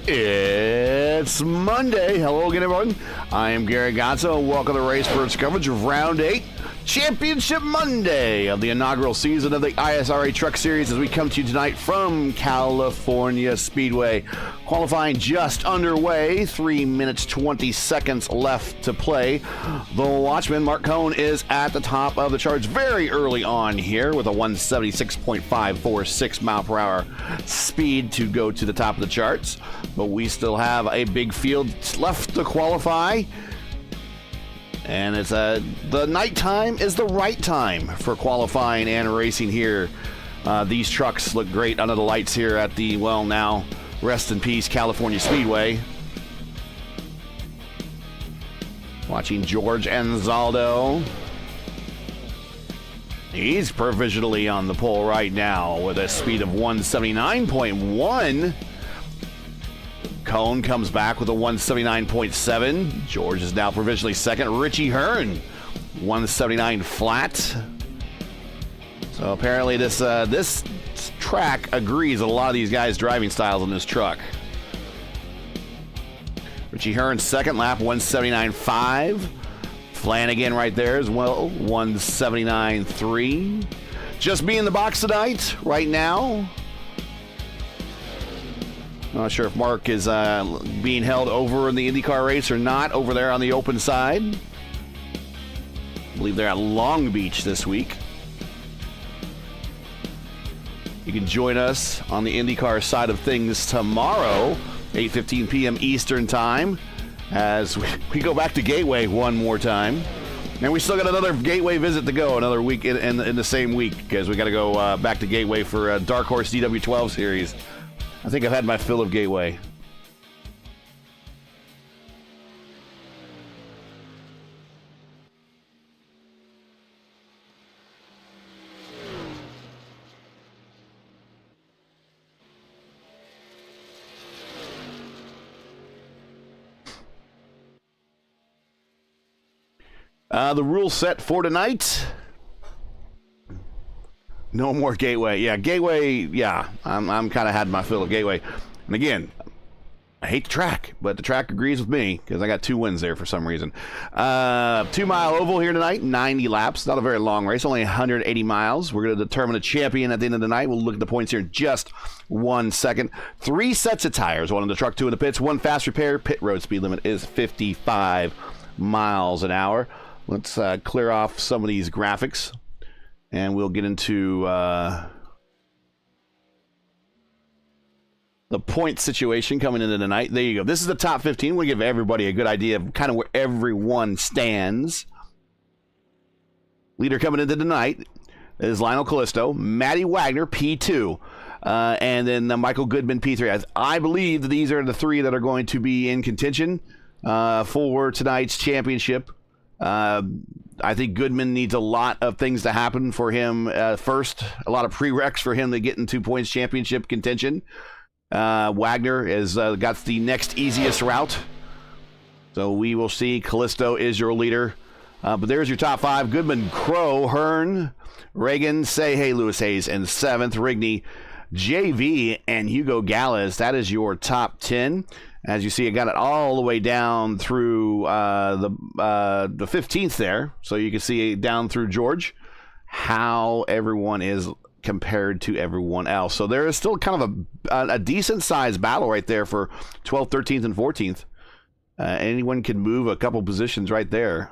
It's Monday. Hello again, everyone. I am Gary Gatso, and welcome to Race First coverage of Round 8, Championship Monday of the inaugural season of the ISRA Truck Series as we come to you tonight from California Speedway. Qualifying just underway, 3 minutes 20 seconds left to play. The Watchman, Mark Cohn, is at the top of the charts very early on here with a 176.546 mile per hour speed to go to the top of the charts. But we still have a big field left to qualify. And it's the nighttime is the right time for qualifying and racing here. These trucks look great under the lights here at the, well, now rest in peace, California Speedway. Watching George Anzaldo. He's provisionally on the pole right now with a speed of 179.1. Cohn comes back with a 179.7. George is now provisionally second. Richie Hearn, 179 flat. So apparently this track agrees with a lot of these guys' driving styles on this truck. Richie Hearn second lap, 179.5. Flanagan right there as well, 179.3. Just me in the box tonight, right now. Not sure if Mark is being held over in the IndyCar race or not over there on the open side. I believe they're at Long Beach this week. You can join us on the IndyCar side of things tomorrow, 8:15 p.m. Eastern Time, as we go back to Gateway one more time. And we still got another Gateway visit to go, another week in the same week, because we got to go back to Gateway for Dark Horse DW12 series. I think I've had my fill of Gateway. The rule set for tonight. No more Gateway. Yeah, Gateway, yeah. I'm kind of had my fill of Gateway. And again, I hate the track, but the track agrees with me because I got 2 wins there for some reason. 2-mile oval here tonight, 90 laps. Not a very long race, only 180 miles. We're going to determine a champion at the end of the night. We'll look at the points here in just 1 second. 3 sets of tires, 1 in the truck, 2 in the pits, 1 fast repair. Pit road speed limit is 55 miles an hour. Let's clear off some of these graphics. And we'll get into the point situation coming into tonight. There you go. This is the top 15. We'll give everybody a good idea of kind of where everyone stands. Leader coming into tonight is Lionel Callisto, Matty Wagner, P2, and then Michael Goodman, P3. I believe that these are the 3 that are going to be in contention for tonight's championship. I think Goodman needs a lot of things to happen for him first. A lot of prereqs for him to get into points championship contention. Wagner has got the next easiest route. So we will see. Callisto is your leader. But there's your top 5. Goodman, Crow, Hearn, Reagan, Say Hey, Lewis Hayes, and 7th, Rigney, JV, and Hugo Gallas. That is your top 10. As you see, I got it all the way down through the 15th there. So you can see down through George how everyone is compared to everyone else. So there is still kind of a decent-sized battle right there for 12th, 13th, and 14th. Anyone can move a couple positions right there.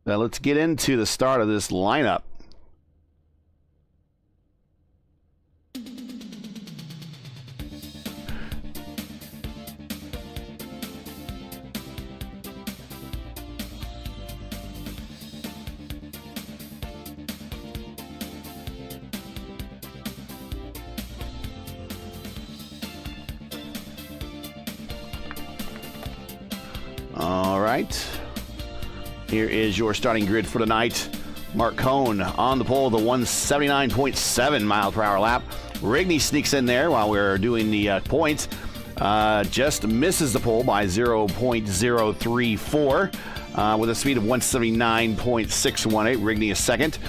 Now let's get into the start of this lineup. All right. Here is your starting grid for tonight. Mark Cohn on the pole, the 179.7 mile per hour lap. Rigney sneaks in there while we're doing the points. Just misses the pole by 0.034 with a speed of 179.618. Rigney is second.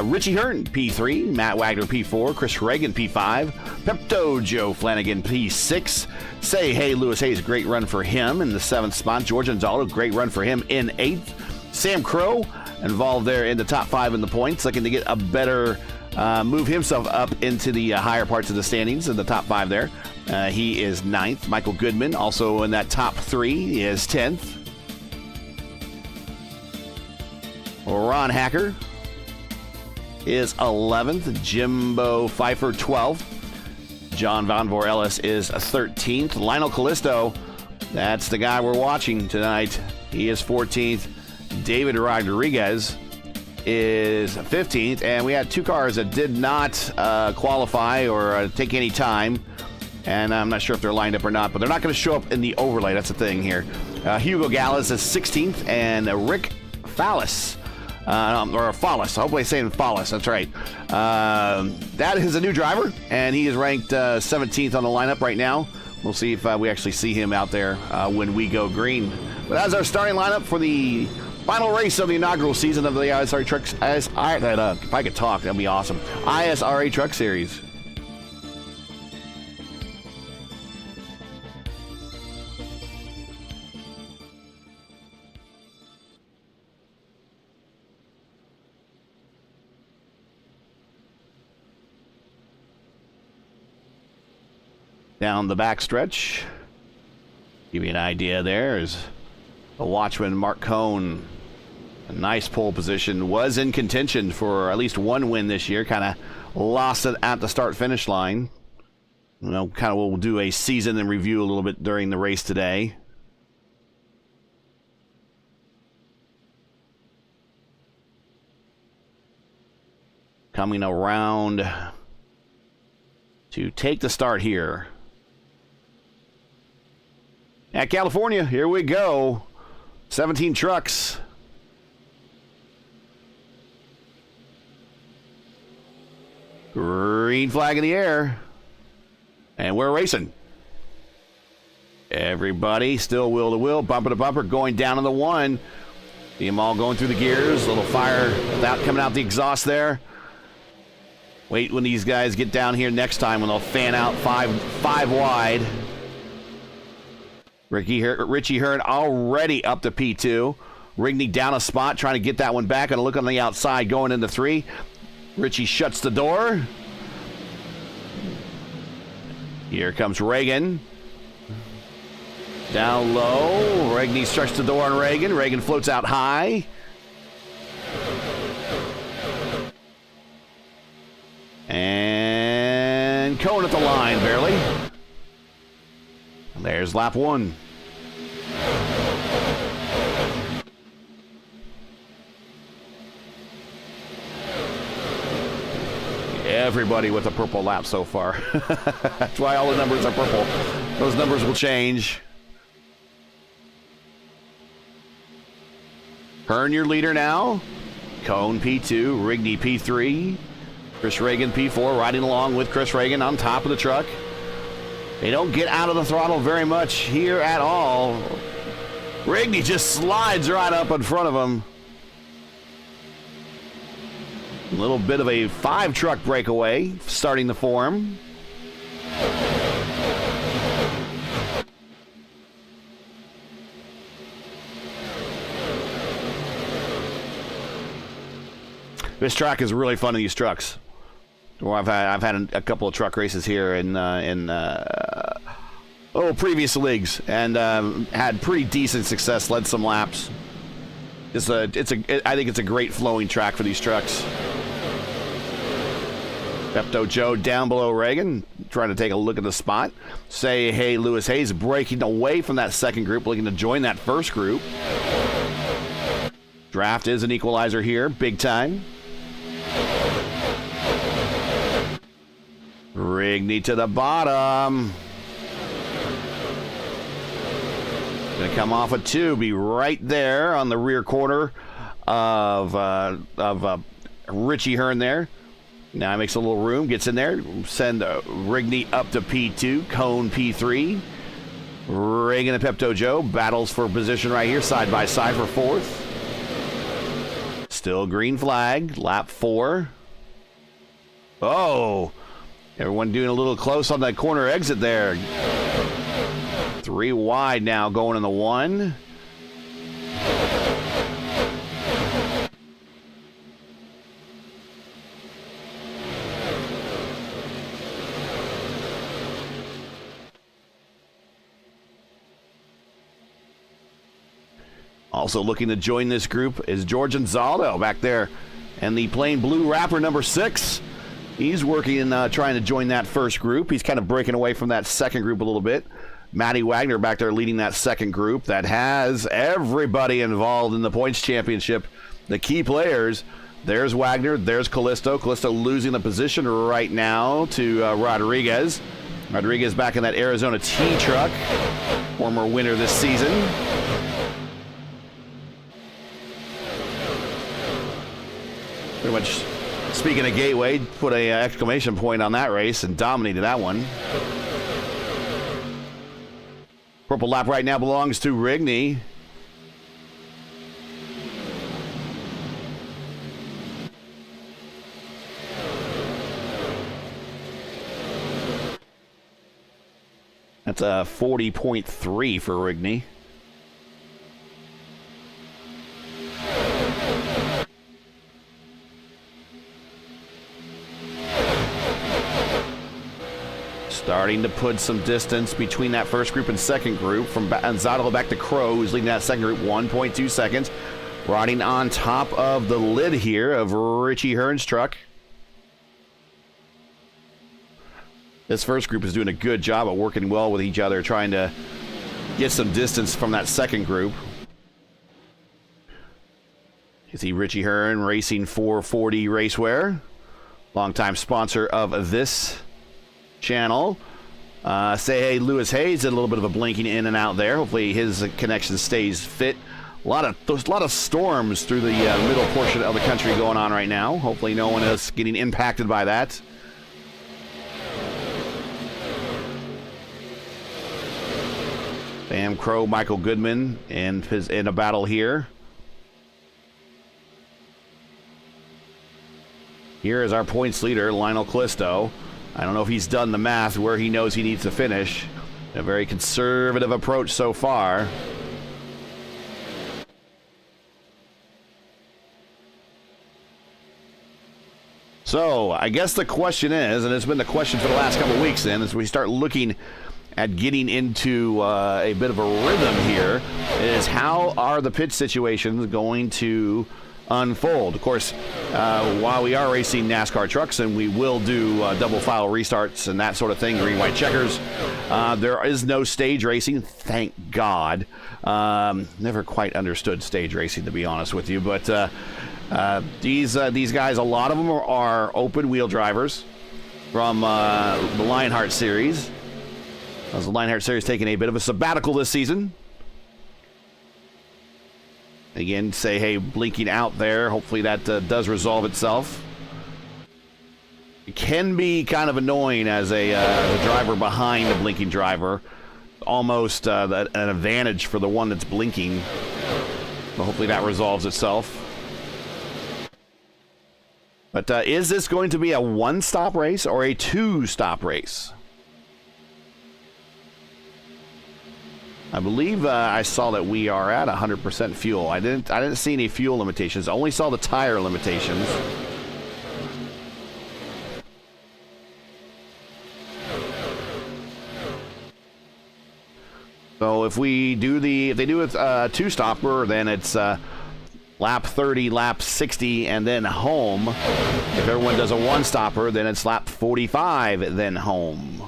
Richie Hearn, P3. Matt Wagner, P4. Chris Reagan, P5. Pepto Joe Flanagan, P6. Say Hey Lewis Hayes, great run for him in the 7th spot. George Gonzalo, great run for him in 8th. Sam Crow, involved there in the top 5 in the points, looking to get a better move himself up into the higher parts of the standings in the top 5 there. He is 9th. Michael Goodman, also in that top 3, is 10th. Ron Hacker is 11th. Jimbo Pfeiffer, 12th. John Von Vor Ellis is 13th. Lionel Callisto, that's the guy we're watching tonight. He is 14th. David Rodriguez is 15th. And we had 2 cars that did not qualify or take any time. And I'm not sure if they're lined up or not, but they're not going to show up in the overlay. That's the thing here. Hugo Gallas is 16th. And Rick Fallis. Or Fallis. Hopefully I'm saying Fallis. That's right. That is a new driver, and he is ranked 17th on the lineup right now. We'll see if we actually see him out there when we go green. But that's our starting lineup for the final race of the inaugural season of the ISRA Trucks. If I could talk, that'd be awesome. ISRA Truck Series. Down the backstretch, give you an idea there is the Watchman Mark Cohn. A nice pole position, was in contention for at least one win this year, kind of lost it at the start-finish line. You know, kind of we'll do a season and review a little bit during the race today. Coming around to take the start here. At California, here we go. 17 trucks. Green flag in the air. And we're racing. Everybody still wheel to wheel, bumper to bumper, going down on the 1. See them all going through the gears. A little fire without coming out the exhaust there. Wait when these guys get down here next time when they'll fan out five wide. Richie Hearn already up to P2. Rigney down a spot, trying to get that one back. And a look on the outside going into 3. Richie shuts the door. Here comes Reagan. Down low. Rigney shuts the door on Reagan. Reagan floats out high. And Cohen at the line, barely. And there's lap 1. Everybody with a purple lap so far. That's why all the numbers are purple. Those numbers will change. Hearn your leader now. Cohn P2, Rigney P3. Chris Reagan P4 riding along with Chris Reagan on top of the truck. They don't get out of the throttle very much here at all. Rigney just slides right up in front of him. A little bit of a 5-truck breakaway starting to form. This track is really fun in these trucks. Well, I've had a couple of truck races here in previous leagues, and had pretty decent success. Led some laps. I think it's a great flowing track for these trucks. Pepto Joe down below Reagan, trying to take a look at the spot. Say Hey Lewis Hayes breaking away from that second group, looking to join that first group. Draft is an equalizer here, big time. Rigney to the bottom. Gonna come off a 2, be right there on the rear quarter of Richie Hearn there. Now he makes a little room, gets in there, send Rigney up to P2, Cohn P3. Reagan and Pepto Joe battles for position right here, side by side for 4th. Still green flag. Lap 4. Oh, everyone doing a little close on that corner exit there. 3 wide now going in the 1. Also looking to join this group is George Anzaldo back there, and the plain blue wrapper number 6. He's working and trying to join that first group. He's kind of breaking away from that second group a little bit. Matty Wagner back there leading that second group that has everybody involved in the points championship. The key players. There's Wagner. There's Callisto. Callisto losing the position right now to Rodriguez. Rodriguez back in that Arizona T truck. Former winner this season. Pretty much, speaking of Gateway, put a exclamation point on that race and dominated that one. Purple lap right now belongs to Rigney. That's a 40.3 for Rigney. Starting to put some distance between that first group and second group. From Anzaldo back to Crow, who's leading that second group, 1.2 seconds. Riding on top of the lid here of Richie Hearn's truck. This first group is doing a good job of working well with each other, trying to get some distance from that second group. You see Richie Hearn racing for 440 Racewear, longtime sponsor of this channel. Say hey, Lewis Hayes did a little bit of a blinking in and out there. Hopefully his connection stays fit. There's a lot of storms through the middle portion of the country going on right now. Hopefully no one is getting impacted by that. Sam Crow, Michael Goodman in a battle here. Here is our points leader, Lionel Callisto. I don't know if he's done the math where he knows he needs to finish. A very conservative approach so far. So, I guess the question is, and it's been the question for the last couple of weeks then, as we start looking at getting into a bit of a rhythm here, is how are the pit situations going to unfold? Of course, while we are racing NASCAR trucks and we will do double file restarts and that sort of thing, green white checkers, there is no stage racing, thank God. Never quite understood stage racing, to be honest with you, but these guys, a lot of them are open wheel drivers from the Lionheart series. As the Lionheart series taking a bit of a sabbatical this season. Again, say hey, blinking out there. Hopefully that does resolve itself. It can be kind of annoying as a driver behind the blinking driver. Almost an advantage for the one that's blinking. But hopefully that resolves itself. But is this going to be a one-stop race or a two-stop race? I believe I saw that we are at 100% fuel. I didn't see any fuel limitations. I only saw the tire limitations. So if they do a two-stopper, then it's lap 30, lap 60, and then home. If everyone does a one-stopper, then it's lap 45, then home.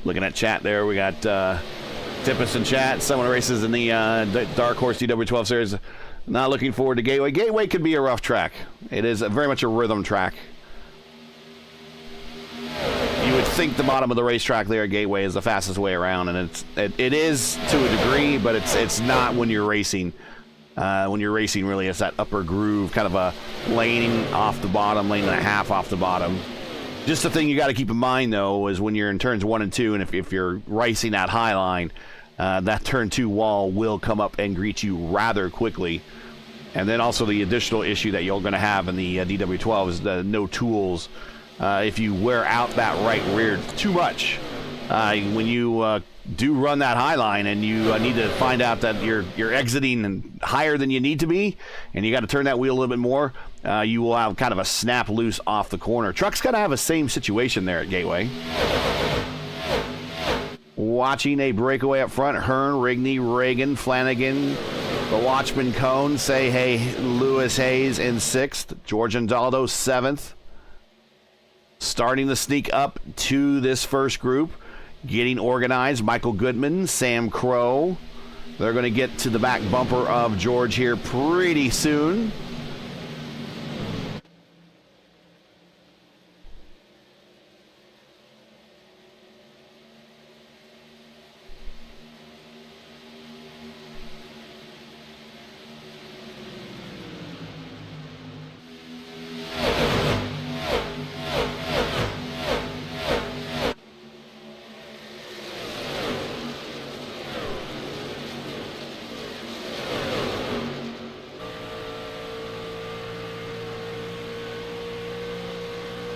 Looking at chat there, we got Tippus in chat. Someone races in the Dark Horse DW12 series. Not looking forward to Gateway. Gateway could be a rough track. It is very much a rhythm track. You would think the bottom of the racetrack there at Gateway is the fastest way around, and it is to a degree, but it's not when you're racing. when you're racing, really, it's that upper groove, kind of a lane off the bottom, lane and a half off the bottom. Just the thing you got to keep in mind, though, is when you're in turns 1 and 2, and if you're racing that high line, that turn 2 wall will come up and greet you rather quickly. And then also the additional issue that you're going to have in the DW12 is the no tools. If you wear out that right rear too much, when you do run that high line and you need to find out that you're exiting higher than you need to be, and you got to turn that wheel a little bit more, you will have kind of a snap loose off the corner. Truck's got to have the same situation there at Gateway. Watching a breakaway up front, Hearn, Rigney, Reagan, Flanagan, the Watchman Cone, Say Hey, Lewis Hayes in 6th, George Andaldo 7th. Starting to sneak up to this first group, getting organized, Michael Goodman, Sam Crow. They're going to get to the back bumper of George here pretty soon.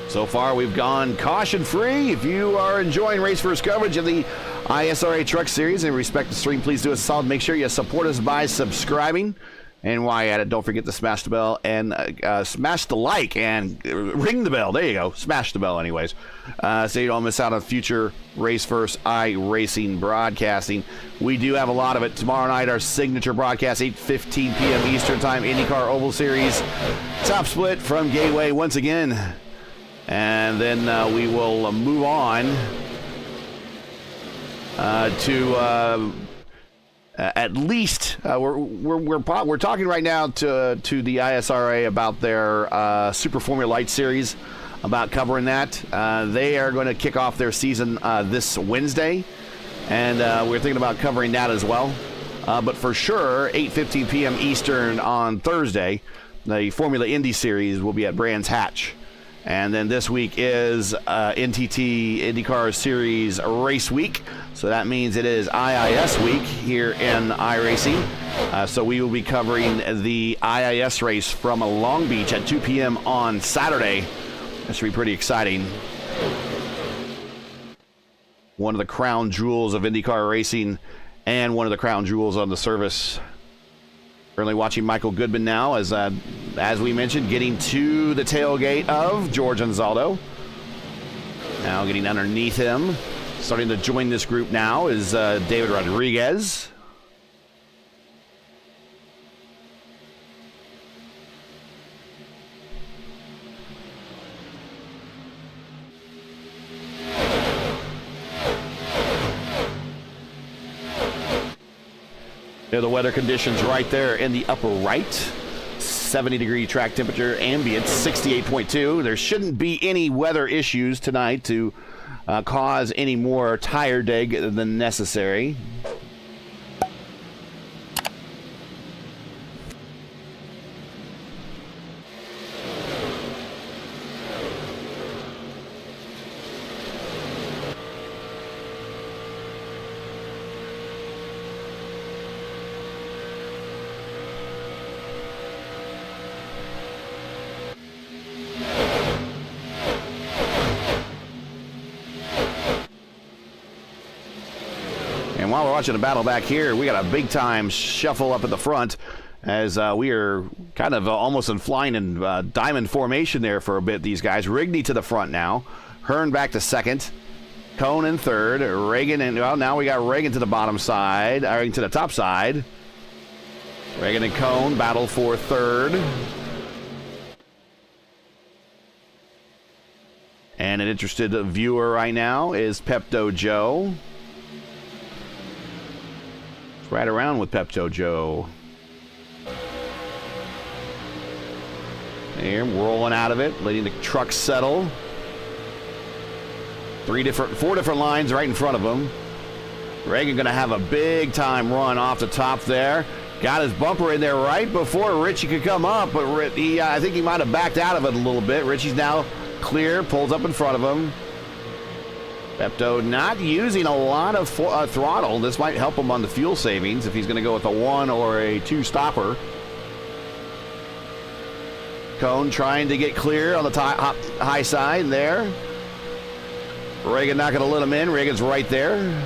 So far, we've gone caution-free. If you are enjoying Race First coverage of the ISRA Truck Series and respect the stream, please do us a solid. Make sure you support us by subscribing. And while you're at it, don't forget to smash the bell and smash the like and ring the bell. There you go. Smash the bell anyways. So you don't miss out on future Race First iRacing broadcasting. We do have a lot of it. Tomorrow night, our signature broadcast, 8:15 p.m. Eastern Time, IndyCar Oval Series. Top split from Gateway once again. And then we will move on to at least we're talking right now to the ISRA about their Super Formula Light series, about covering that. They are going to kick off their season this Wednesday, and we're thinking about covering that as well. But for sure, 8:15 p.m. Eastern on Thursday, the Formula Indy series will be at Brands Hatch. And then this week is NTT IndyCar Series Race Week. So that means it is IIS Week here in iRacing. So we will be covering the IIS race from Long Beach at 2 p.m. on Saturday. That should be pretty exciting. One of the crown jewels of IndyCar racing and one of the crown jewels on the service. Currently watching Michael Goodman now, as we mentioned, getting to the tailgate of George Anzaldo. Now getting underneath him. Starting to join this group now is David Rodriguez. The weather conditions right there in the upper right. 70-degree track temperature, ambient 68.2. There shouldn't be any weather issues tonight to cause any more tire dig than necessary. While we're watching the battle back here, we got a big-time shuffle up at the front as we are kind of almost in flying in diamond formation there for a bit, these guys. Rigney to the front now. Hearn back to second. Cone in third. Reagan, and well, now we got Reagan to the bottom side, Reagan to the top side. Reagan and Cone battle for third. And an interested viewer right now is Pepto Joe. Right around with Pepto Joe. There, rolling out of it, letting the truck settle. Four different lines right in front of him. Reagan going to have a big time run off the top there. Got his bumper in there right before Richie could come up, but I think he might have backed out of it a little bit. Richie's now clear, pulls up in front of him. Pepto not using a lot of throttle. This might help him on the fuel savings if he's going to go with a 1 or a 2 stopper. Cone trying to get clear on the high side there. Reagan not going to let him in. Reagan's right there.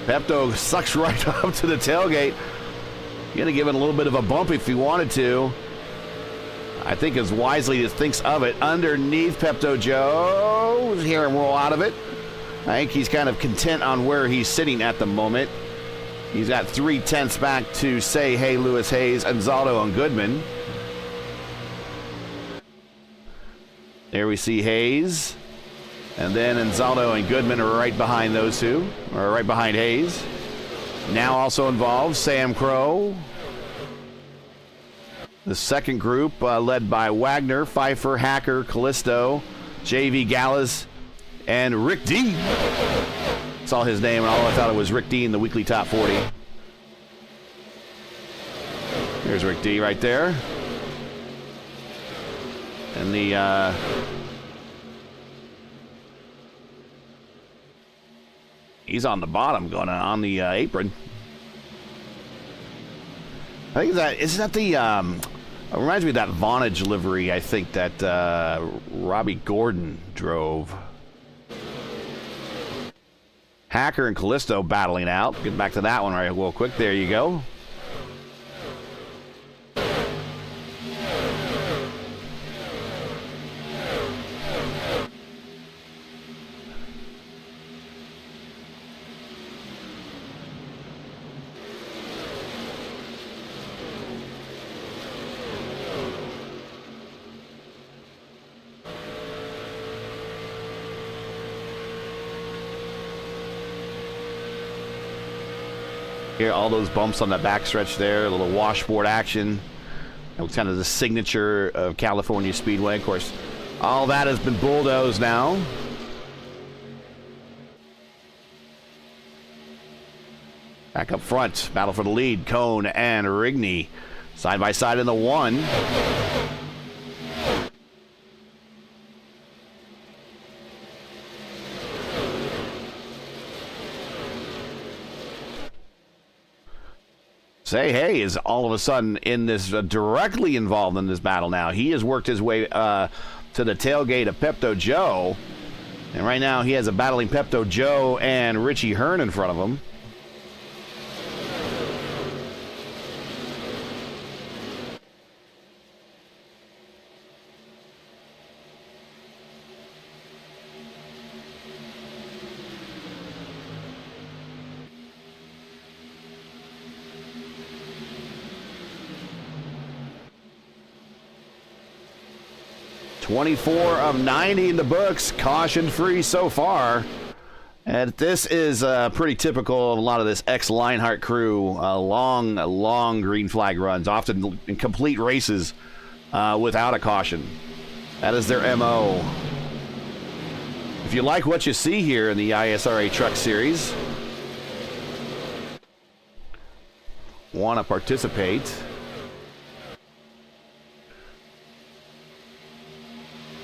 Pepto sucks right up to the tailgate. Going to give it a little bit of a bump if he wanted to. I think as wisely as thinks of it. Underneath Pepto Joe. Hear him roll out of it. I think he's kind of content on where he's sitting at the moment. He's got 3/10 back to say, hey, Lewis Hayes, Anzaldo, and Goodman. There we see Hayes. And then Anzaldo and Goodman are right behind those two, or right behind Hayes. Now also involved Sam Crow. The second group led by Wagner, Pfeiffer, Hacker, Callisto, J.V. Gallas, and Rick D. Saw his name, and all I thought it was Rick D in the weekly top 40. There's Rick D right there. And the he's on the bottom, going on the apron. I think isn't that the it reminds me of that Vonage livery, I think, that Robbie Gordon drove. Hacker and Callisto battling out. Get back to that one right real quick. There you go. Here, all those bumps on the backstretch there, a little washboard action. That was kind of the signature of California Speedway. Of course, all that has been bulldozed now. Back up front, battle for the lead. Cone and Rigney side by side in the 1. Say Hey is all of a sudden in this directly involved in this battle now. He has worked his way to the tailgate of Pepto Joe, and right now he has a battling Pepto Joe and Richie Hearn in front of him. .24 of 90 in the books, caution-free so far. And this is pretty typical of a lot of this ex-Lionheart crew. Long green flag runs, often in complete races without a caution. That is their MO. If you like what you see here in the ISRA Truck Series, want to participate,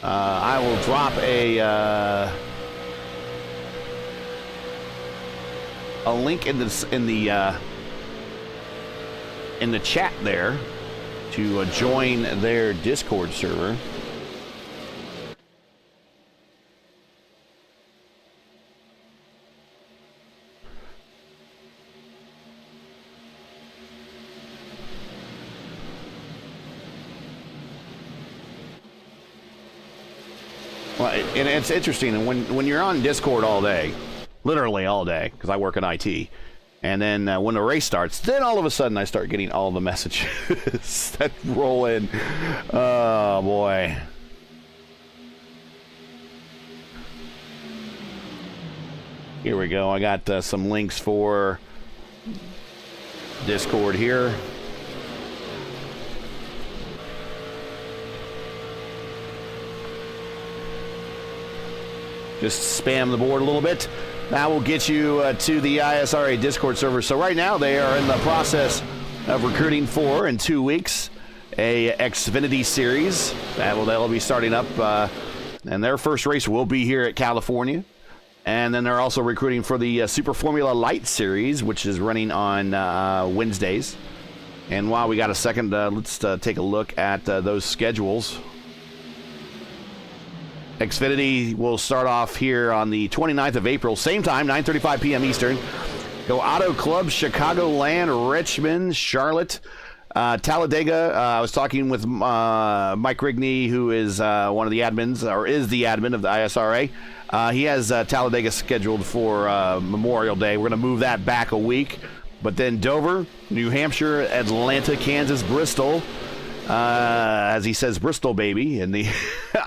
I will drop a link in the chat there to join their Discord server. Well, and it's interesting when you're on Discord all day, literally all day, because I work in IT, and then when the race starts, then all of a sudden I start getting all the messages that roll in. Oh boy. Here we go. I got some links for Discord here. Just spam the board a little bit. That will get you to the ISRA Discord server. So right now they are in the process of recruiting for, in 2 weeks, a Xfinity Series. That'll be starting up, and their first race will be here at California. And then they're also recruiting for the Super Formula Light Series, which is running on Wednesdays. And while we got a second, let's take a look at those schedules. Xfinity will start off here on the 29th of April, same time, 9:35 p.m. Eastern. Go Auto Club, Chicagoland, Richmond, Charlotte, Talladega. I was talking with Mike Rigney, who is one of the admins, or is the admin of the ISRA. He has Talladega scheduled for Memorial Day. We're going to move that back a week. But then Dover, New Hampshire, Atlanta, Kansas, Bristol. As he says, Bristol, baby. And the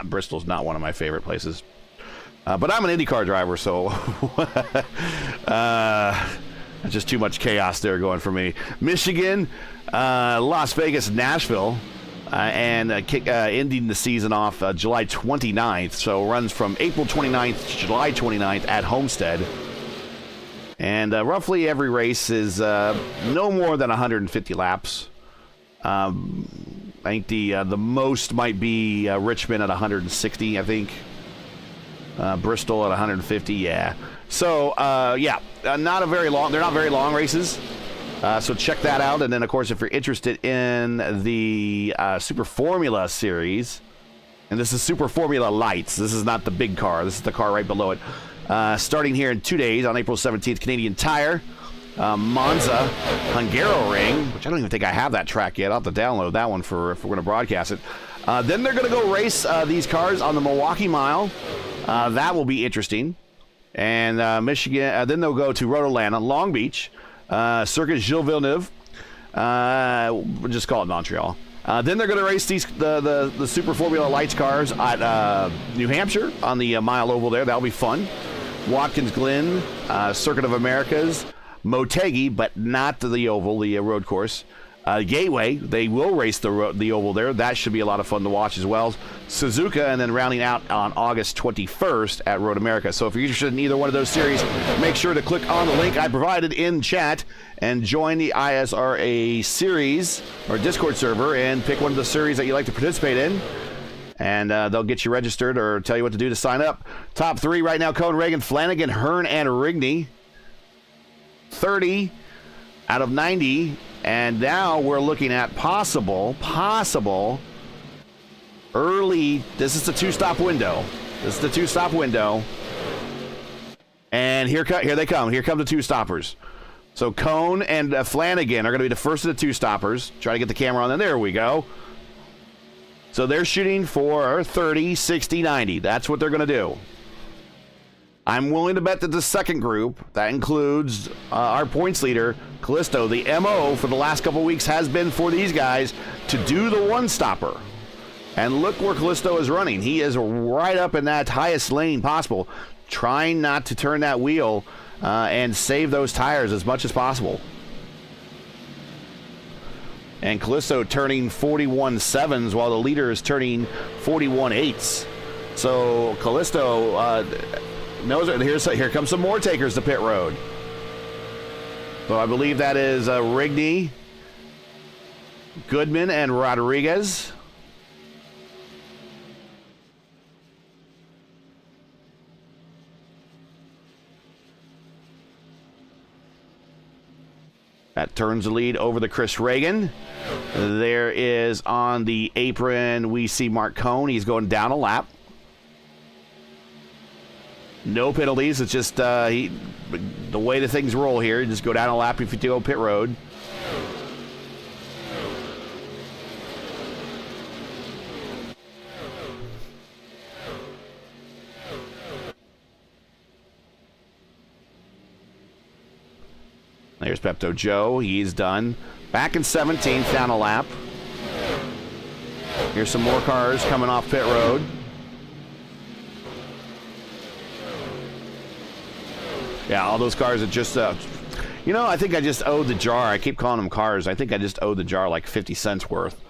Bristol's not one of my favorite places. But I'm an IndyCar driver, so just too much chaos there going for me. Michigan, Las Vegas, Nashville, and ending the season off July 29th. So runs from April 29th to July 29th at Homestead. And roughly every race is no more than 150 laps. I think the most might be Richmond at 160, I think. Bristol at 150, yeah. So, yeah, not very long races. So check that out. And then, of course, if you're interested in the Super Formula Series, and this is Super Formula Lights. This is not the big car. This is the car right below it. Starting here in 2 days on April 17th, Canadian Tire. Monza, Hungaroring, which I don't even think I have that track yet. I'll have to download that one if we're going to broadcast it. Then they're going to go race these cars on the Milwaukee Mile. That will be interesting. And Michigan, then they'll go to Road Atlanta, Long Beach, Circuit Gilles Villeneuve. We'll just call it Montreal. Then they're going to race the Super Formula Lights cars at New Hampshire on the mile oval there. That'll be fun. Watkins Glen, Circuit of Americas, Motegi, but not the oval, the road course. Gateway, they will race the oval there. That should be a lot of fun to watch as well. Suzuka, and then rounding out on August 21st at Road America. So if you're interested in either one of those series, make sure to click on the link I provided in chat and join the ISRA series or Discord server and pick one of the series that you like to participate in. And they'll get you registered or tell you what to do to sign up. Top three right now: Cohn, Reagan, Flanagan, Hearn, and Rigney. 30 out of 90. And now we're looking at possible early. This is the two-stop window. And here they come. Here come the two-stoppers. So Cohn and Flanagan are going to be the first of the two-stoppers. Try to get the camera on them. There we go. So they're shooting for 30, 60, 90. That's what they're going to do. I'm willing to bet that the second group, that includes our points leader, Callisto, the MO for the last couple weeks has been for these guys to do the one-stopper. And look where Callisto is running. He is right up in that highest lane possible, trying not to turn that wheel and save those tires as much as possible. And Callisto turning 41.7s while the leader is turning 41.8s. So Callisto... here comes some more takers to pit road. So I believe that is Rigney, Goodman, and Rodriguez. That turns the lead over to Chris Reagan. There is on the apron, we see Mark Cohn. He's going down a lap. No penalties. It's just the way the things roll here. You just go down a lap if you go pit road. There's Pepto Joe. He's done. Back in 17th, down a lap. Here's some more cars coming off pit road. Yeah, all those cars that just, I think I just owe the jar. I keep calling them cars. I think I just owe the jar like 50 cents worth.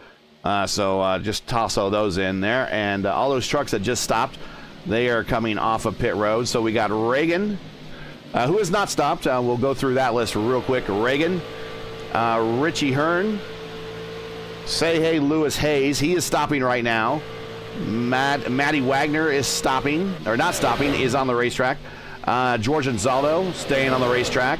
So just toss all those in there. And all those trucks that just stopped, they are coming off of pit road. So we got Reagan, Who has not stopped? We'll go through that list real quick. Reagan, Richie Hearn, Say Hey Lewis Hayes. He is stopping right now. Matty Wagner is stopping, or not stopping, is on the racetrack. George Anzaldo staying on the racetrack.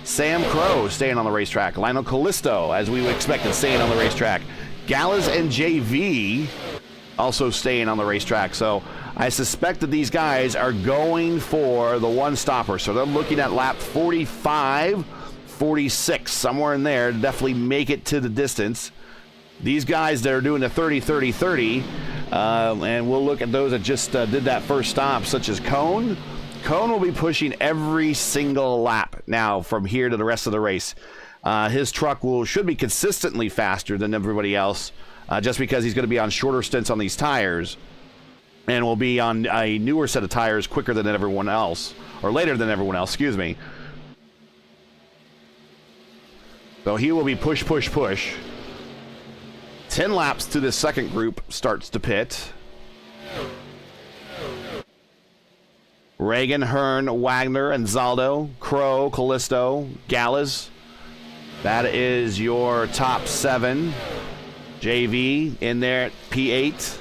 Sam Crow staying on the racetrack. Lionel Callisto, as we would expect, staying on the racetrack. Gallas and JV also staying on the racetrack. So I suspect that these guys are going for the one stopper. So they're looking at lap 45, 46, somewhere in there to definitely make it to the distance. These guys that are doing the 30, 30, 30, and we'll look at those that just did that first stop, such as Cone. Cone will be pushing every single lap now from here to the rest of the race. His truck should be consistently faster than everybody else, just because he's going to be on shorter stints on these tires, and will be on a newer set of tires quicker than everyone else, or later than everyone else, excuse me. So he will be push, push, push. 10 laps to this second group starts to pit. Reagan, Hearn, Wagner, Anzaldo, Crow, Callisto, Gallas. That is your top 7. JV in there at P8.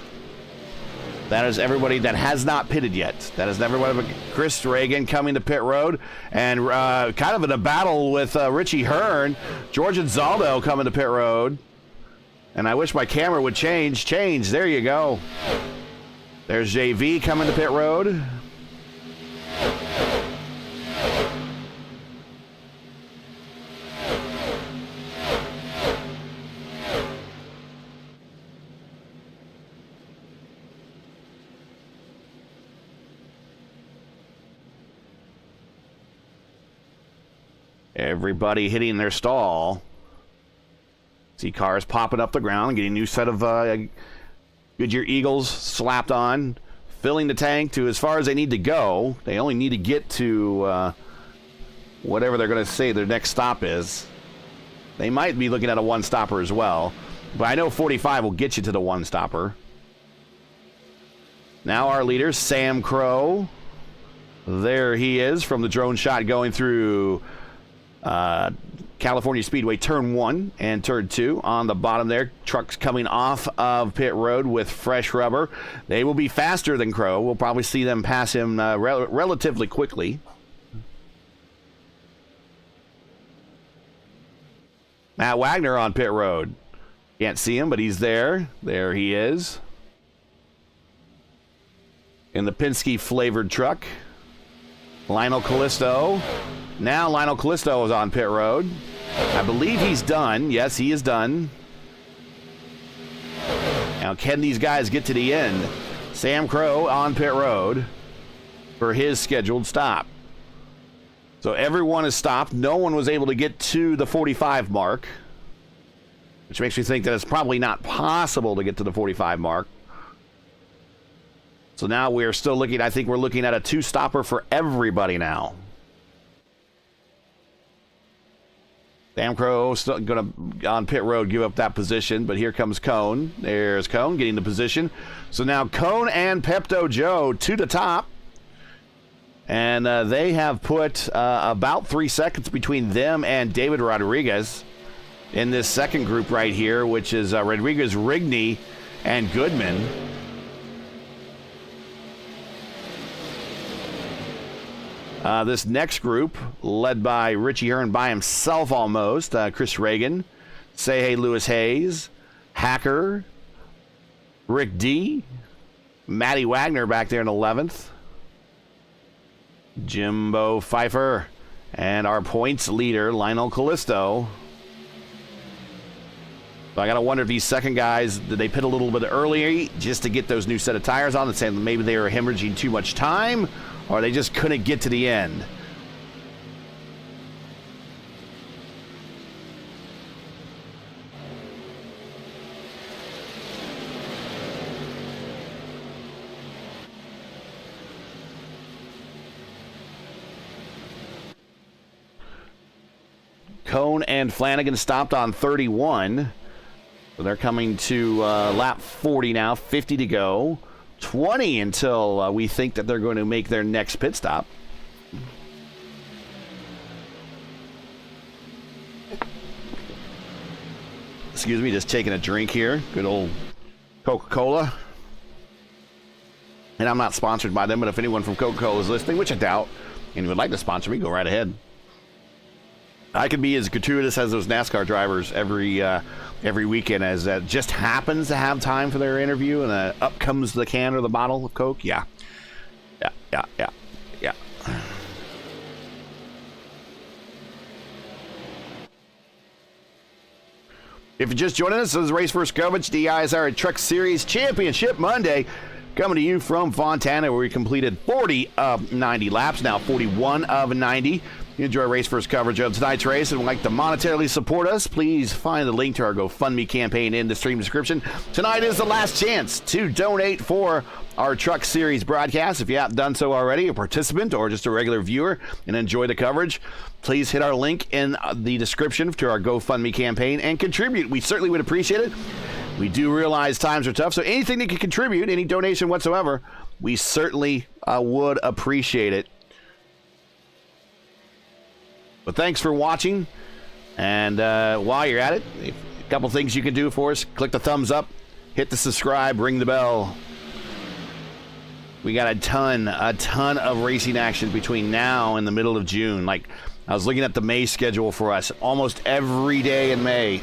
That is everybody that has not pitted yet. That is everybody but Chris Reagan coming to pit road. And kind of in a battle with Richie Hearn. George Anzaldo coming to pit road. And I wish my camera would change. There you go. There's JV coming to pit road. Everybody hitting their stall. See cars popping up the ground, getting a new set of Goodyear Eagles slapped on, filling the tank to as far as they need to go. They only need to get to whatever they're going to say their next stop is. They might be looking at a one-stopper as well, but I know 45 will get you to the one-stopper. Now our leader, Sam Crow. There he is from the drone shot going through California Speedway turn 1 and turn 2 on the bottom there. Trucks coming off of pit road with fresh rubber. They will be faster than Crow. We'll probably see them pass him relatively quickly. Matt Wagner on pit road. Can't see him, but he's there. There he is. In the Penske flavored truck. Lionel Callisto. Now Lionel Callisto is on pit road. I believe he's done. Yes, he is done. Now, can these guys get to the end? Sam Crow on pit road for his scheduled stop. So everyone is stopped. No one was able to get to the 45 mark, which makes me think that it's probably not possible to get to the 45 mark. So now we're still looking, I think we're looking at a two-stopper for everybody now. Sam Crow still going to, on pit road, give up that position, but here comes Cone. There's Cone getting the position. So now Cone and Pepto Joe to the top. And they have put about 3 seconds between them and David Rodriguez in this second group right here, which is Rodriguez, Rigney, and Goodman. This next group, led by Richie Hearn by himself almost, Chris Reagan, Say Hey Lewis Hayes, Hacker, Rick D, Matty Wagner back there in 11th, Jimbo Pfeiffer, and our points leader, Lionel Callisto. So I got to wonder if these second guys, did they pit a little bit earlier just to get those new set of tires on and saying maybe they were hemorrhaging too much time, or they just couldn't get to the end? Cone and Flanagan stopped on 31. So they're coming to lap 40 now, 50 to go. 20 until we think that they're going to make their next pit stop. Excuse me, just taking a drink here. Good old Coca-Cola. And I'm not sponsored by them, but if anyone from Coca-Cola is listening, which I doubt, and would like to sponsor me, go right ahead. I can be as gratuitous as those NASCAR drivers every weekend as that just happens to have time for their interview, and up comes the can or the bottle of Coke. Yeah. If you're just joining us, this is Race First coverage, the ISRA Truck Series Championship Monday, coming to you from Fontana, where we completed 40 of 90 laps, now 41 of 90. You enjoy Race First coverage of tonight's race and would like to monetarily support us, please find the link to our GoFundMe campaign in the stream description. Tonight is the last chance to donate for our Truck Series broadcast. If you haven't done so already, a participant or just a regular viewer and enjoy the coverage, please hit our link in the description to our GoFundMe campaign and contribute. We certainly would appreciate it. We do realize times are tough, so anything that can contribute, any donation whatsoever, we certainly would appreciate it. But thanks for watching, and while you're at it, a couple things you can do for us. Click the thumbs up, hit the subscribe, ring the bell. We got a ton of racing action between now and the middle of June. Like, I was looking at the May schedule for us. Almost every day in May,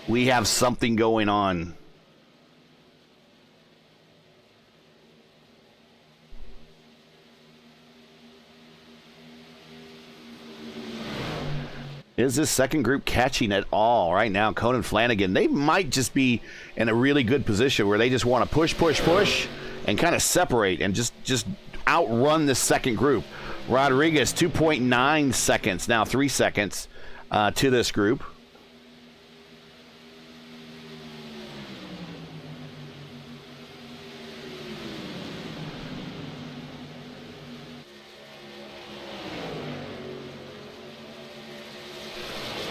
we have something going on. Is this second group catching at all right now? Conan Flanagan, they might just be in a really good position where they just want to push, and kind of separate and just outrun this second group. Rodriguez, 2.9 seconds, now 3 seconds to this group.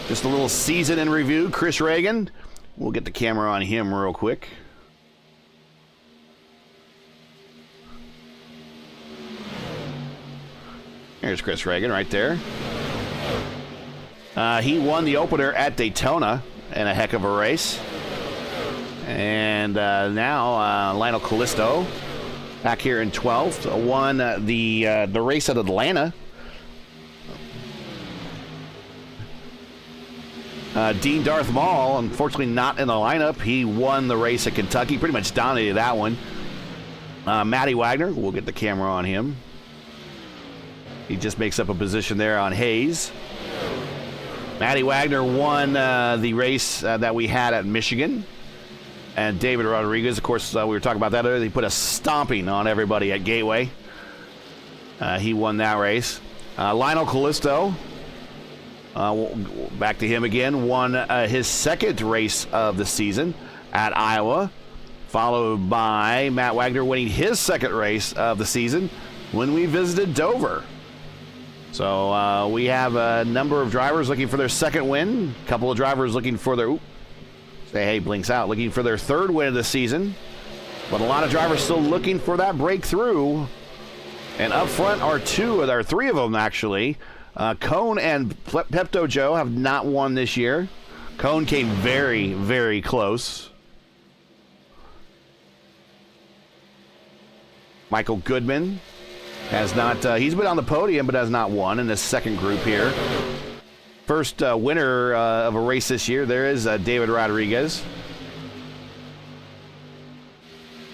Just a little season in review. Chris Reagan. We'll get the camera on him real quick. Here's Chris Reagan right there. He won the opener at Daytona in a heck of a race. And now Lionel Callisto back here in 12th. Won the race at Atlanta. Dean Darth Maul, unfortunately not in the lineup. He won the race at Kentucky, pretty much dominated that one. Matty Wagner, we'll get the camera on him. He just makes up a position there on Hayes. Matty Wagner won the race that we had at Michigan. And David Rodriguez, of course, we were talking about that earlier. He put a stomping on everybody at Gateway. He won that race. Lionel Callisto, back to him again, won his second race of the season at Iowa, followed by Matt Wagner winning his second race of the season when we visited Dover. So we have a number of drivers looking for their second win, a couple of drivers looking for their, blinks out, looking for their third win of the season, but a lot of drivers still looking for that breakthrough. And up front are three of them actually. Cone and Pepto Joe have not won this year. Cone came very, very close. Michael Goodman has not, he's been on the podium but has not won in this second group here. First winner of a race this year, there is David Rodriguez.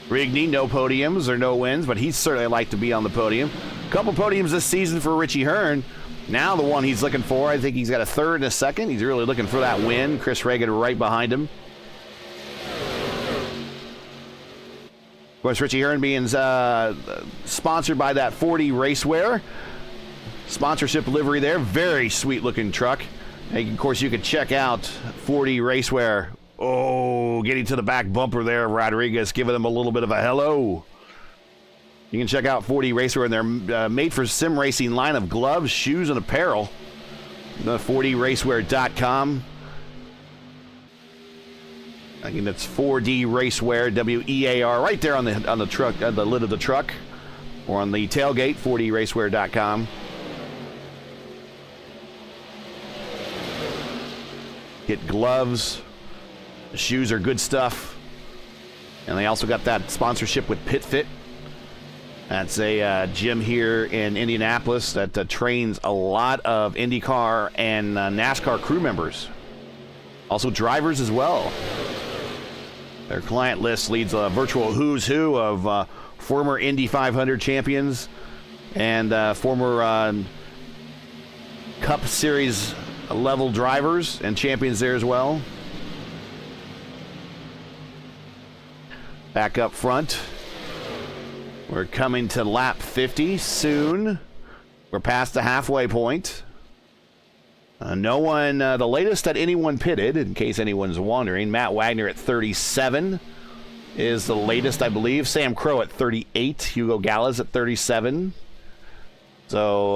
Rigney, no podiums or no wins, but he'd certainly like to be on the podium. A couple podiums this season for Richie Hearn. Now the one he's looking for, I think he's got a third and a second. He's really looking for that win. Chris Reagan right behind him. Of course, Richie Hearn being sponsored by that 40 Racewear. Sponsorship livery there. Very sweet looking truck. And of course, you can check out 40 Racewear. Oh, getting to the back bumper there of Rodriguez, giving him a little bit of a hello. You can check out 40 Racewear in their made-for-sim racing line of gloves, shoes, and apparel. The 40racewear.com. I think that's 4D Racewear, W-E-A-R, right there on the truck, the lid of the truck, or on the tailgate, 40racewear.com. Get gloves. The shoes are good stuff. And they also got that sponsorship with PitFit. That's a gym here in Indianapolis that trains a lot of IndyCar and NASCAR crew members. Also drivers as well. Their client list leads a virtual who's who of former Indy 500 champions and former Cup Series level drivers and champions there as well. Back up front. We're coming to lap 50 soon. We're past the halfway point. No one, the latest that anyone pitted, in case anyone's wondering, Matt Wagner at 37 is the latest, I believe. Sam Crow at 38. Hugo Gallas at 37. So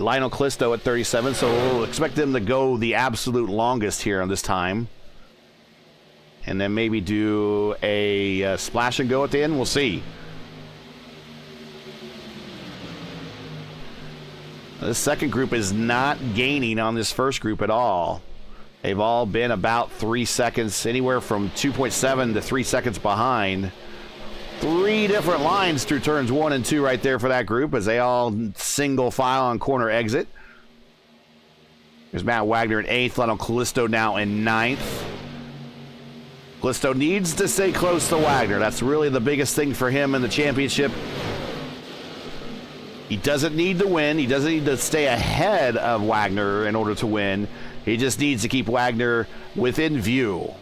Lionel Callisto at 37. So we'll expect them to go the absolute longest here on this time. And then maybe do a splash and go at the end. We'll see. This second group is not gaining on this first group at all. They've all been about 3 seconds, anywhere from 2.7 to 3 seconds behind. 3 different lines through turns 1 and 2 right there for that group as they all single file on corner exit. There's Matt Wagner in 8th, Lionel Callisto now in 9th. Callisto needs to stay close to Wagner. That's really the biggest thing for him in the championship. He doesn't need to win. He doesn't need to stay ahead of Wagner in order to win. He just needs to keep Wagner within view.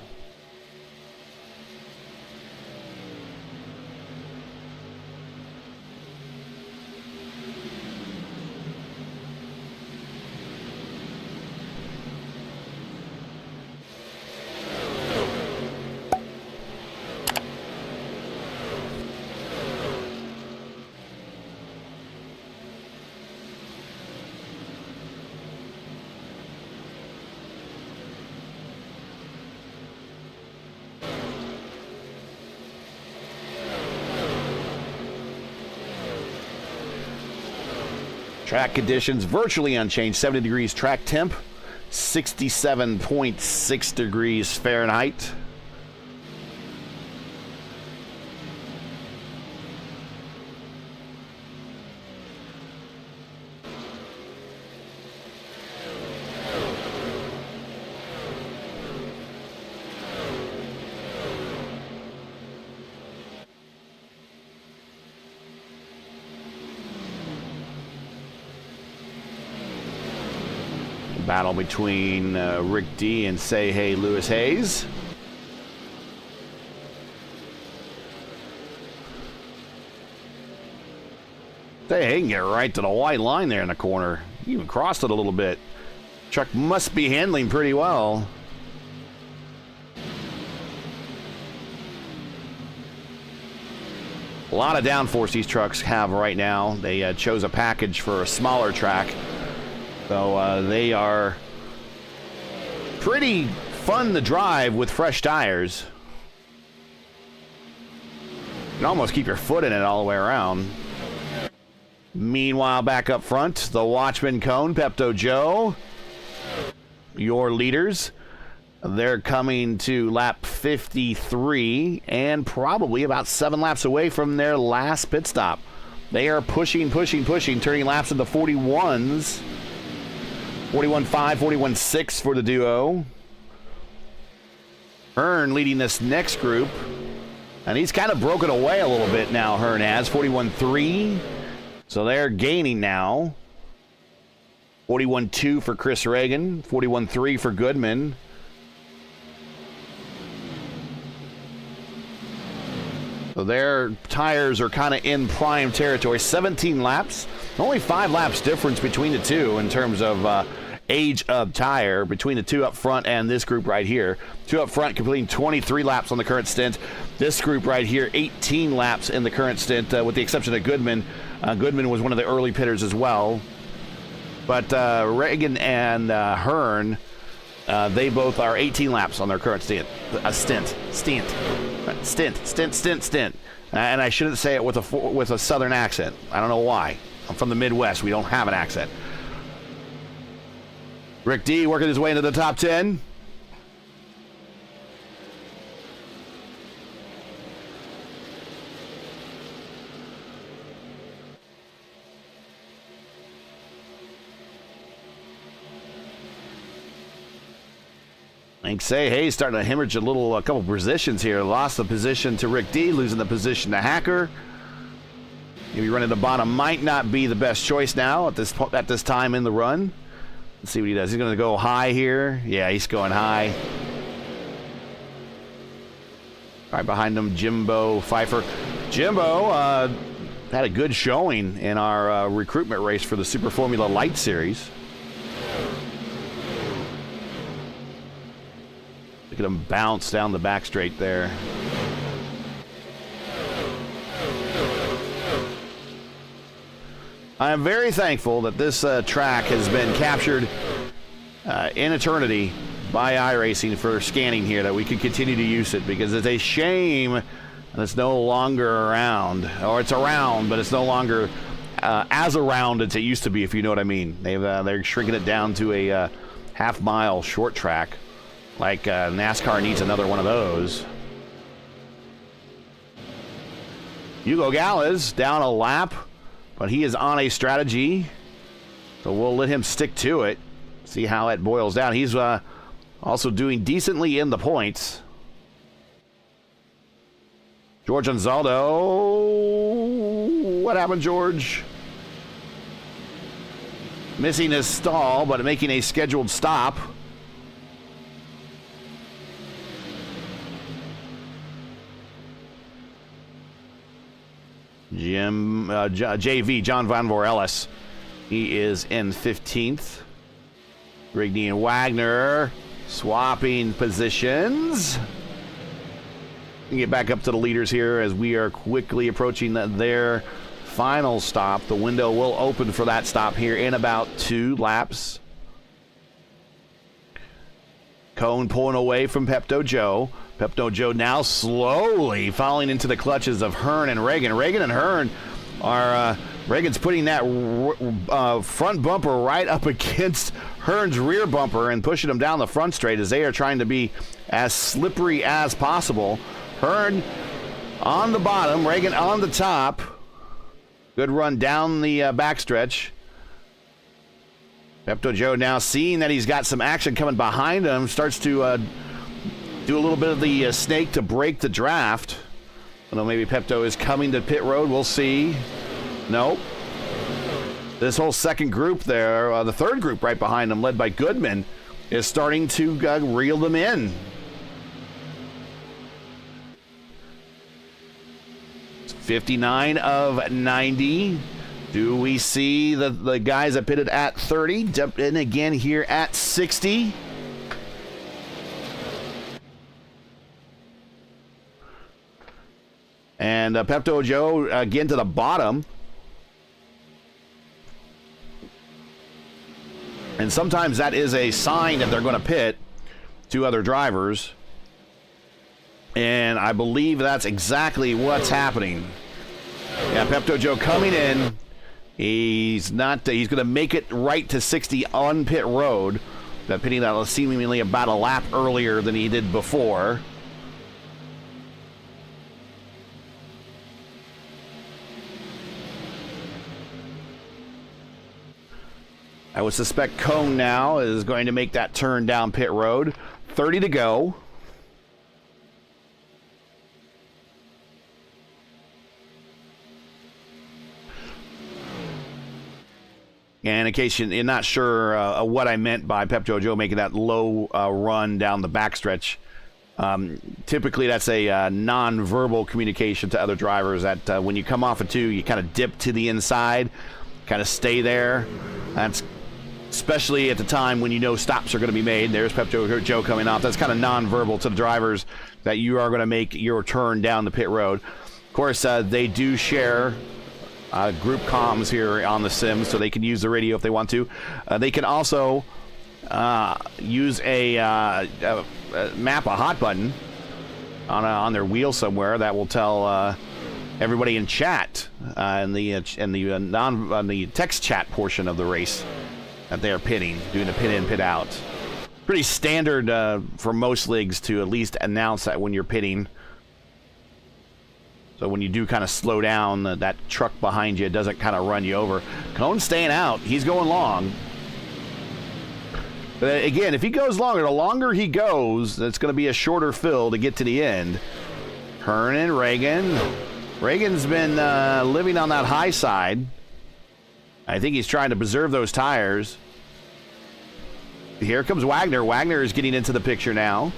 Track conditions virtually unchanged. 70 degrees track temp, 67.6 degrees Fahrenheit. Battle between Rick D and Say Hey Lewis Hayes. Say Hey can get right to the white line there in the corner. He even crossed it a little bit. Truck must be handling pretty well. A lot of downforce these trucks have right now. They chose a package for a smaller track. So they are pretty fun to drive with fresh tires. You can almost keep your foot in it all the way around. Meanwhile, back up front, the Watchman Cone, Pepto Joe, your leaders. They're coming to lap 53 and probably about 7 laps away from their last pit stop. They are pushing, turning laps into 41s. 41.5, 41.6 for the duo. Hearn leading this next group. And he's kind of broken away a little bit now, Hearn has. 41.3. So they're gaining now. 41.2 for Chris Reagan. 41.3 for Goodman. So their tires are kind of in prime territory. 17 laps. Only 5 laps difference between the two in terms of age of tire between the two up front and this group right here. Two up front completing 23 laps on the current stint. This group right here, 18 laps in the current stint, with the exception of Goodman. Goodman was one of the early pitters as well. But Reagan and Hearn, they both are 18 laps on their current stint. Stint. And I shouldn't say it with a southern accent. I don't know why. I'm from the Midwest. We don't have an accent. Rick D working his way into the top 10. Like say, hey, starting to hemorrhage a couple positions here. Lost the position to Rick D, losing the position to Hacker. Maybe running the bottom might not be the best choice now at this time in the run. Let's see what he does. He's going to go high here. Yeah, he's going high. Right behind him, Jimbo Pfeiffer. Jimbo had a good showing in our recruitment race for the Super Formula Light Series. Look at him bounce down the back straight there. I am very thankful that this track has been captured in eternity by iRacing for scanning here, that we can continue to use it, because it's a shame that it's no longer around. Or it's around, but it's no longer as around as it used to be, if you know what I mean. They're shrinking it down to a half-mile short track. Like NASCAR needs another one of those. Hugo Galez down a lap, but he is on a strategy, so we'll let him stick to it. See how it boils down. He's also doing decently in the points. George Anzaldo. What happened, George? Missing his stall, but making a scheduled stop. JV, John Van Voorellis. He is in 15th. Rigney and Wagner swapping positions. We get back up to the leaders here as we are quickly approaching their final stop. The window will open for that stop here in about 2 laps. Cone pulling away from Pepto Joe. Pepto Joe now slowly falling into the clutches of Hearn and Reagan. Reagan and Hearn are, Reagan's putting that front bumper right up against Hearn's rear bumper and pushing him down the front straight as they are trying to be as slippery as possible. Hearn on the bottom, Reagan on the top. Good run down the backstretch. Pepto Joe now seeing that he's got some action coming behind him, starts to do a little bit of the snake to break the draft. I don't know, maybe Pepto is coming to pit road. We'll see. Nope. This whole second group there, the third group right behind him, led by Goodman, is starting to reel them in. It's 59 of 90. Do we see the guys that pitted at 30 jump in again here at 60? And Pepto Joe again to the bottom. And sometimes that is a sign that they're going to pit 2 other drivers. And I believe that's exactly what's happening. Yeah, Pepto Joe coming in. He's going to make it right to 60 on pit road. That pitting that seemingly about a lap earlier than he did before. I would suspect Cone now is going to make that turn down pit road. 30 to go. And in case you're not sure what I meant by Pepto Joe making that low run down the backstretch, typically that's a non-verbal communication to other drivers that when you come off a 2, you kind of dip to the inside, kind of stay there. That's especially at the time when you know stops are going to be made. There's Pepto Joe coming off. That's kind of non-verbal to the drivers that you are going to make your turn down the pit road. Of course, they do share group comms here on the sim, so they can use the radio if they want to. They can also use a map, a hot button on their wheel somewhere that will tell everybody in chat in the text chat portion of the race that they are pitting, doing a pit in, pit out. Pretty standard for most leagues to at least announce that when you're pitting. So when you do kind of slow down, that truck behind you doesn't kind of run you over. Cone staying out. He's going long. But again, if he goes longer, the longer he goes, it's going to be a shorter fill to get to the end. Hernan, Reagan. Reagan's been living on that high side. I think he's trying to preserve those tires. Here comes Wagner. Wagner is getting into the picture now.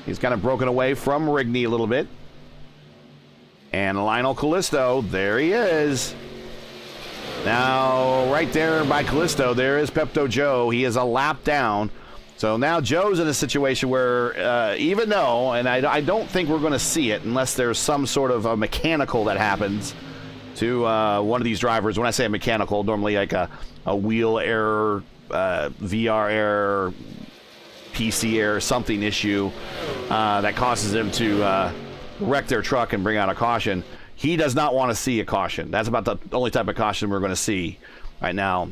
He's kind of broken away from Rigney a little bit. And Lionel Callisto, there he is. Now, right there by Callisto, there is Pepto Joe. He is a lap down. So now Joe's in a situation where, even though, and I don't think we're going to see it unless there's some sort of a mechanical that happens to one of these drivers. When I say a mechanical, normally like a wheel error, VR error, PC error, something issue that causes them to wreck their truck and bring out a caution. He does not want to see a caution. That's about the only type of caution we're going to see right now.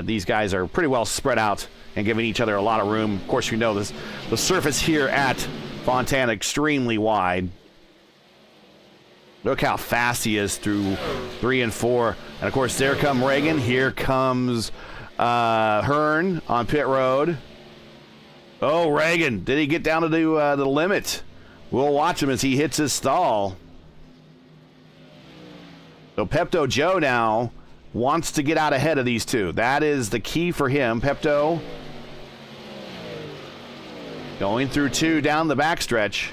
These guys are pretty well spread out and giving each other a lot of room. Of course, we know this. The surface here at Fontana extremely wide. Look how fast he is through 3 and 4. And, of course, there come Reagan. Here comes Hearn on pit road. Oh, Reagan, did he get down to the limit? We'll watch him as he hits his stall. So Pepto Joe now wants to get out ahead of these two. That is the key for him. Pepto going through 2 down the backstretch.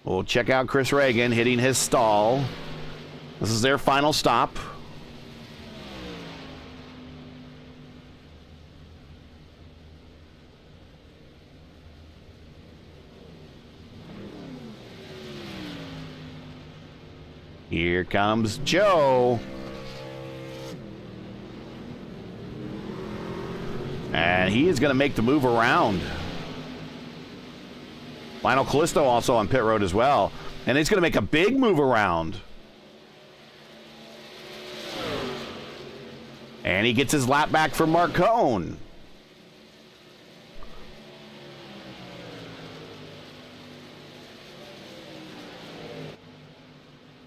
We'll check out Chris Reagan hitting his stall. This is their final stop. Here comes Joe. And he is going to make the move around. Lionel Callisto also on pit road as well. And he's going to make a big move around. And he gets his lap back from Mark Cohn.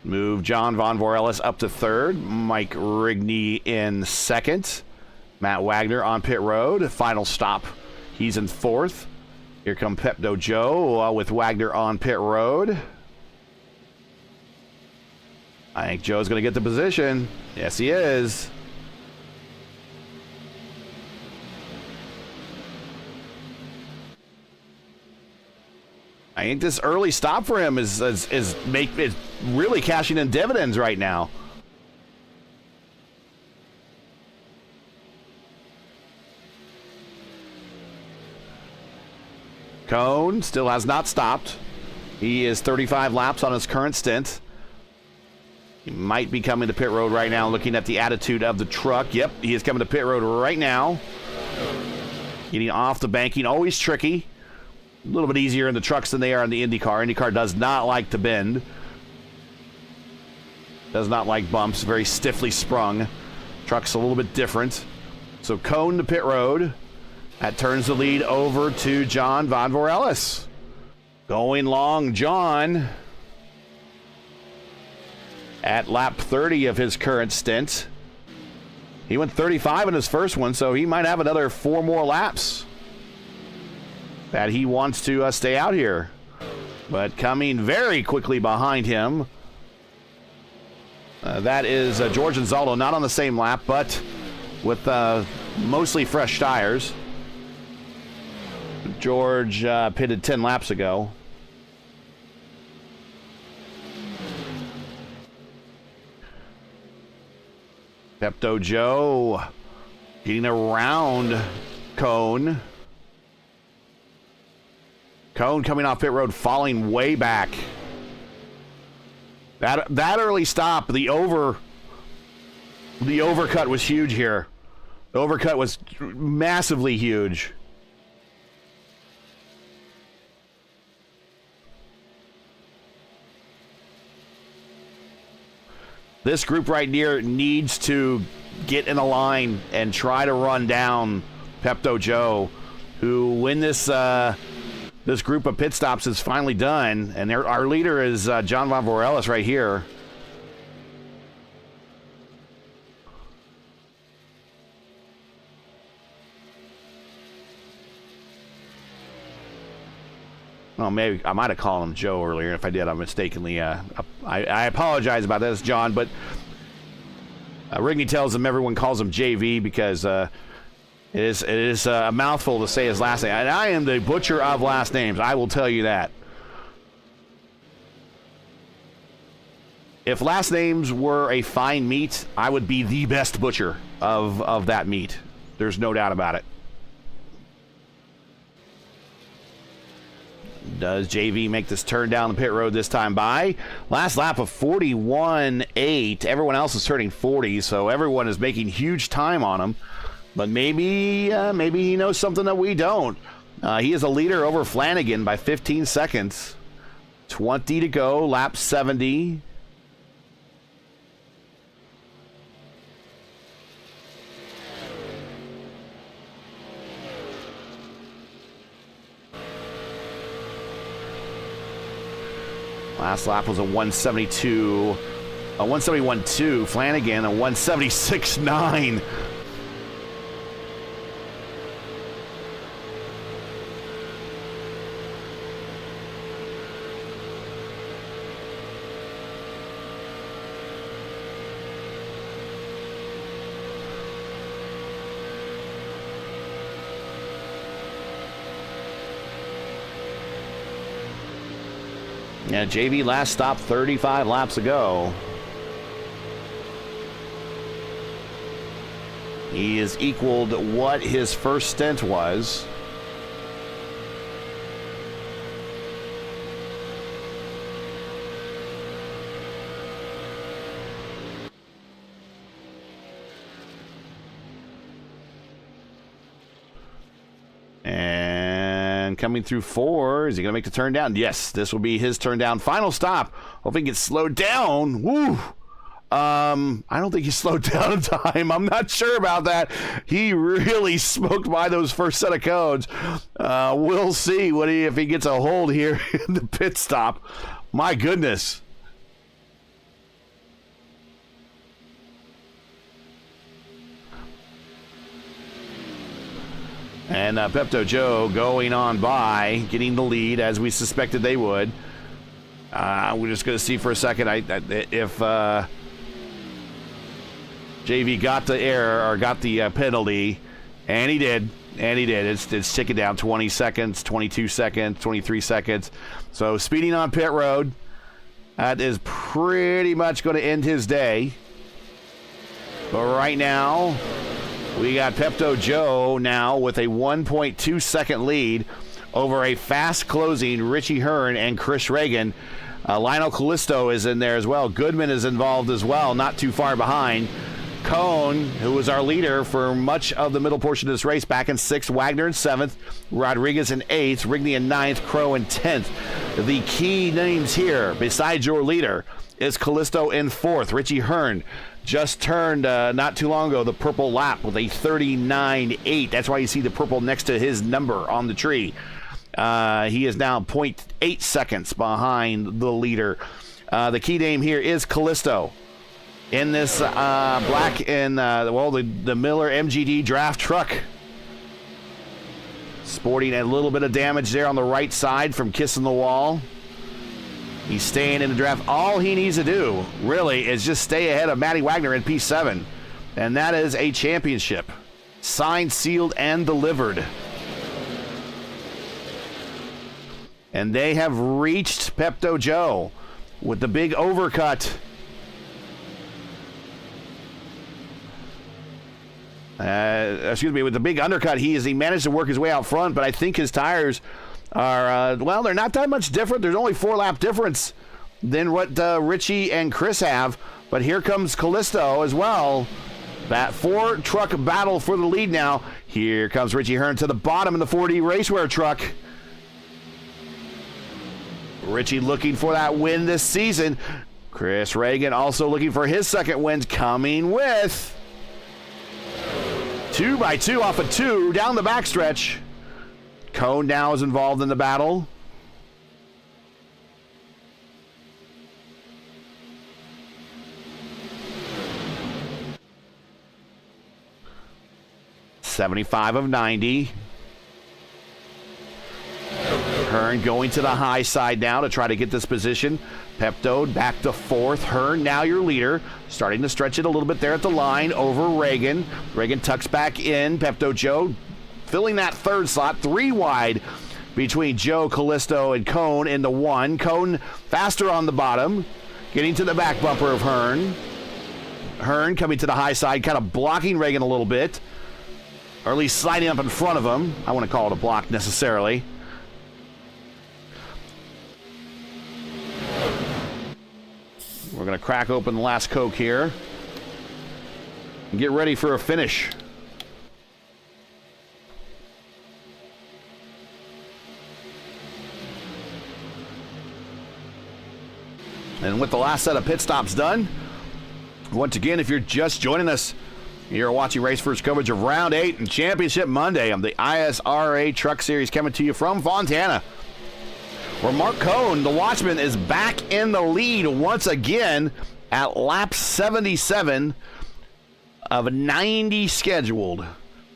Move John Von Voorellis up to 3rd. Mike Rigney in 2nd. Matt Wagner on pit road. Final stop. He's in 4th. Here come Pepto Joe with Wagner on pit road. I think Joe's going to get the position. Yes, he is. I think this early stop for him is really cashing in dividends right now. Cohn still has not stopped. He is 35 laps on his current stint. He might be coming to pit road right now, looking at the attitude of the truck. Yep, he is coming to pit road right now. Getting off the banking, always tricky. A little bit easier in the trucks than they are in the IndyCar. IndyCar does not like to bend. Does not like bumps. Very stiffly sprung. Truck's a little bit different. So Cohn to pit road. That turns the lead over to John Von Voorellis. Going long, John. At lap 30 of his current stint. He went 35 in his first one, so he might have another 4 more laps that he wants to stay out here. But coming very quickly behind him, that is George Anzaldo, not on the same lap, but with mostly fresh tires. George pitted 10 laps ago. Pepto Joe getting around Cohn. Cohn coming off pit road, falling way back. That early stop, the overcut was huge here. The overcut was massively huge. This group right here needs to get in a line and try to run down Pepto Joe, who, when this group of pit stops is finally done, and our leader is John Von Voorellis right here. Well, maybe I might have called him Joe earlier. If I did, I mistakenly. I apologize about this, John. But Rigney tells him everyone calls him JV because it is a mouthful to say his last name. And I am the butcher of last names. I will tell you that. If last names were a fine meat, I would be the best butcher of that meat. There's no doubt about it. Does JV make this turn down the pit road this time by? Last lap of 41.8. Everyone else is turning 40, so everyone is making huge time on him. But maybe he knows something that we don't. He is a leader over Flanagan by 15 seconds. 20 to go, lap 70. Last lap was a 172, a 171.2. Flanagan, a 176.9. Yeah, JV last stopped 35 laps ago. He has equaled what his first stint was. And coming through 4, is he going to make the turn down? Yes, this will be his turn down. Final stop. Hope he gets slowed down. Woo! I don't think he slowed down in time. I'm not sure about that. He really smoked by those first set of cones. We'll see if he gets a hold here in the pit stop. My goodness. And Pepto Joe going on by, getting the lead as we suspected they would. We're just going to see for a second if JV got the error or got the penalty, and he did. It's ticking down 20 seconds, 22 seconds, 23 seconds. So speeding on pit road, that is pretty much going to end his day. But right now, we got Pepto Joe now with a 1.2 second lead over a fast closing Richie Hearn and Chris Reagan. Lionel Callisto is in there as well. Goodman is involved as well, not too far behind. Cone, who was our leader for much of the middle portion of this race, back in 6th, Wagner in 7th, Rodriguez in 8th, Rigney in 9th, Crow in 10th. The key names here, besides your leader, is Callisto in 4th, Richie Hearn. Just turned not too long ago the purple lap with a 39.8. That's why you see the purple next to his number on the tree. He is now 0.8 seconds behind the leader. The key name here is Callisto. In this black and, the Miller MGD draft truck. Sporting a little bit of damage there on the right side from kissing the wall. He's staying in the draft. All he needs to do, really, is just stay ahead of Matty Wagner in P7. And that is a championship. Signed, sealed, and delivered. And they have reached Pepto Joe with the big overcut. With the big undercut, he managed to work his way out front, but I think his tires are, they're not that much different. There's only 4-lap difference than what Richie and Chris have. But here comes Callisto as well. That 4-truck battle for the lead now. Here comes Richie Hearn to the bottom in the 4D Racewear truck. Richie looking for that win this season. Chris Reagan also looking for his second win, coming with 2x2 off of 2 down the backstretch. Cone now is involved in the battle. $75 of 90. Hearn going to the high side now to try to get this position. Pepto back to fourth. Hearn, now your leader. Starting to stretch it a little bit there at the line over Reagan. Reagan tucks back in. Pepto Joe filling that third slot. 3 wide between Joe, Callisto, and Cone in the 1. Cone faster on the bottom. Getting to the back bumper of Hearn. Hearn coming to the high side, kind of blocking Reagan a little bit. Or at least sliding up in front of him. I wouldn't call it a block necessarily. We're going to crack open the last Coke here and get ready for a finish. And with the last set of pit stops done, once again, if you're just joining us, you're watching Race First coverage of Round 8 and Championship Monday of the ISRA Truck Series, coming to you from Fontana, where Mark Cone, the Watchman, is back in the lead once again at lap 77 of 90 scheduled.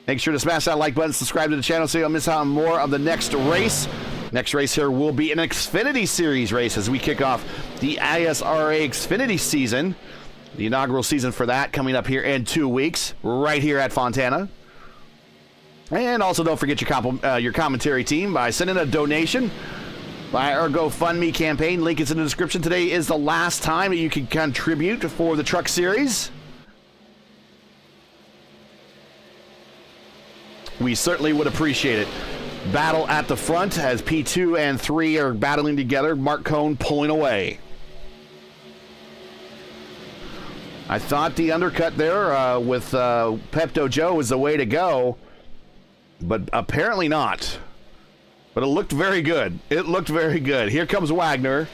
Make sure to smash that like button, subscribe to the channel so you don't miss out on more of the next race. Next race here will be an Xfinity Series race as we kick off the ISRA Xfinity season. The inaugural season for that coming up here in 2 weeks, right here at Fontana. And also don't forget your commentary team by sending a donation by our GoFundMe campaign. Link is in the description. Today is the last time that you can contribute for the Truck Series. We certainly would appreciate it. Battle at the front as P2 and 3 are battling together. Mark Cone pulling away. I thought the undercut there with Pepto Joe was the way to go, but apparently not. But it looked very good. It looked very good. Here comes Wagner.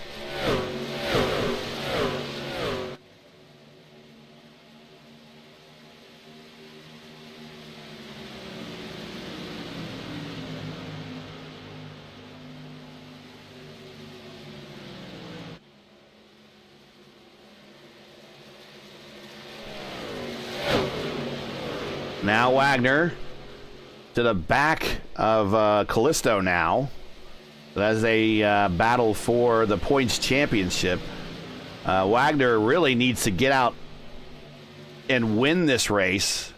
Now Wagner to the back of Callisto now. As a battle for the points championship. Wagner really needs to get out and win this race.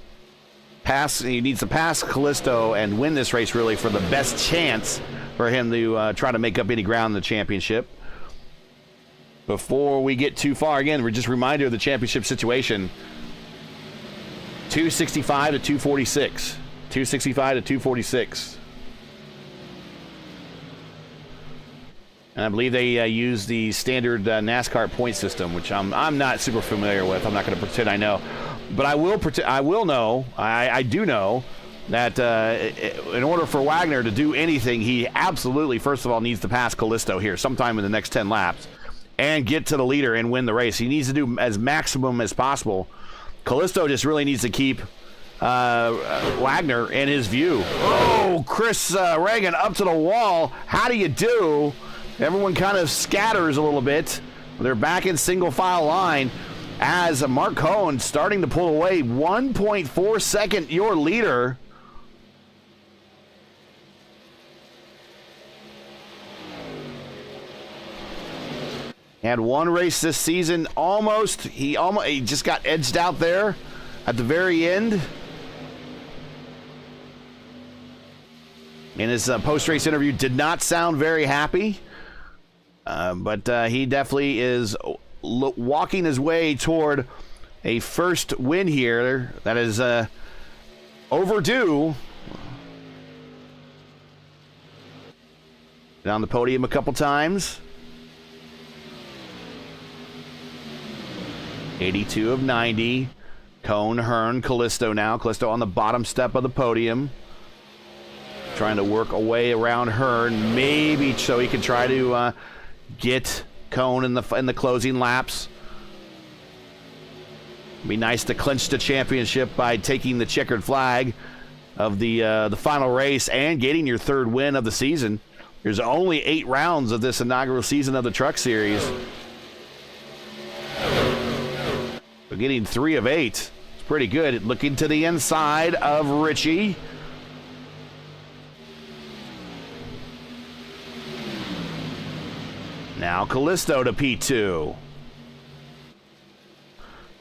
He needs to pass Callisto and win this race really for the best chance for him to try to make up any ground in the championship. Before we get too far, again, we're just a reminder of the championship situation. 265 to 246. 265 to 246. And I believe they use the standard NASCAR point system, which I'm not super familiar with. I'm not going to pretend I know, but I will know. I do know that in order for Wagner to do anything, he absolutely, first of all, needs to pass Callisto here sometime in the next 10 laps and get to the leader and win the race. He needs to do as maximum as possible. Callisto just really needs to keep Wagner in his view. Oh, Chris Reagan up to the wall. How do you do? Everyone kind of scatters a little bit. They're back in single file line as Mark Cone starting to pull away. 1.4 second your leader. Had one race this season he just got edged out there at the very end. In his post-race interview, did not sound very happy. But he definitely is walking his way toward a first win here that is overdue. Been on the podium a couple times. 82 of 90. Cone, Hearn, Callisto now. Callisto on the bottom step of the podium. Trying to work a way around Hearn, maybe so he can try to get Cone in the closing laps. It'd be nice to clinch the championship by taking the checkered flag of the final race and getting your third win of the season. There's only 8 rounds of this inaugural season of the Truck Series. So getting 3 of 8 is pretty good. Looking to the inside of Now Callisto to P2.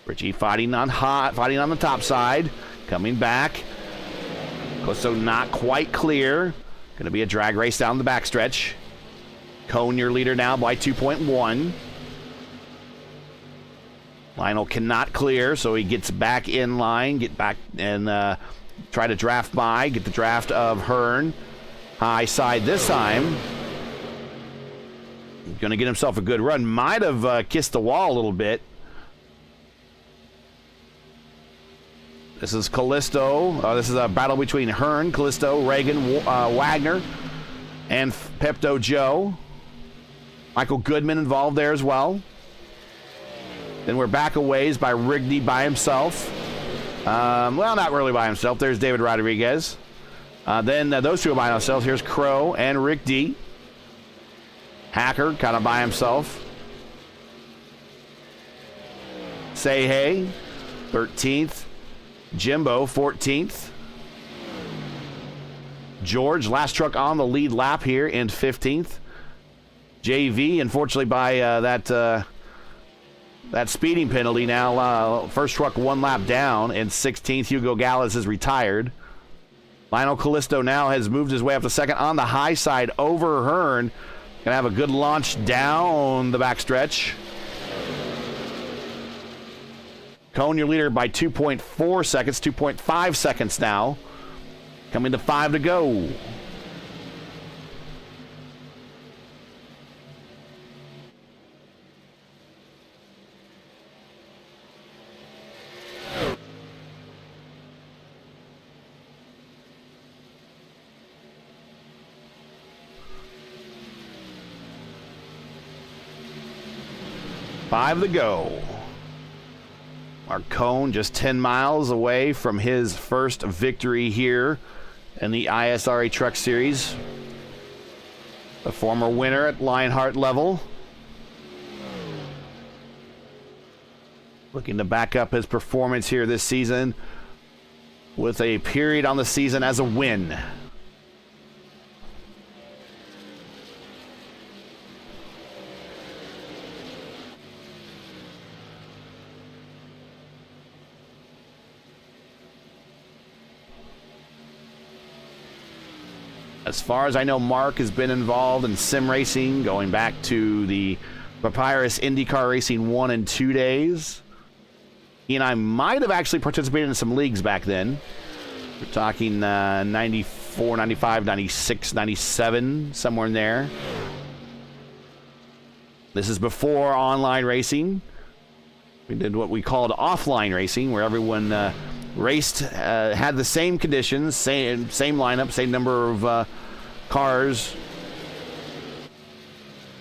Richie fighting on the top side. Coming back. Callisto not quite clear. Going to be a drag race down the backstretch. Cone your leader now by 2.1. Lionel cannot clear, so he gets back in line. Get back and try to draft by. Get the draft of Hearn. High side this time. Going to get himself a good run. Might have kissed the wall a little bit. This is Callisto. This is a battle between Hearn, Callisto, Reagan, Wagner, and Pepto Joe. Michael Goodman involved there as well. Then we're back a ways by Rigney by himself. Well, not really by himself. There's David Rodriguez. Then those two are by themselves. Here's Crow and Rick D. Hacker kind of by himself. Say Hey, 13th. Jimbo, 14th. George, last truck on the lead lap here in 15th. JV, unfortunately, by that speeding penalty now, first truck one lap down, and 16th. Hugo Gallas is retired. Lionel Callisto now has moved his way up to second on the high side over Hearn. Gonna have a good launch down the backstretch. Cone, your leader by 2.4 seconds, 2.5 seconds now. Coming to 5 to go. Five to go. Mark Cone just 10 miles away from his first victory here in the ISRA Truck Series. The former winner at Lionheart level. Looking to back up his performance here this season with a period on the season as a win. As far as I know, Mark has been involved in sim racing going back to the Papyrus IndyCar Racing 1 and 2 days. He and I might have actually participated in some leagues back then. We're talking 94, 95, 96, 97, somewhere in there. This is before online racing. We did what we called offline racing, where everyone raced, had the same conditions, same lineup, same number of cars,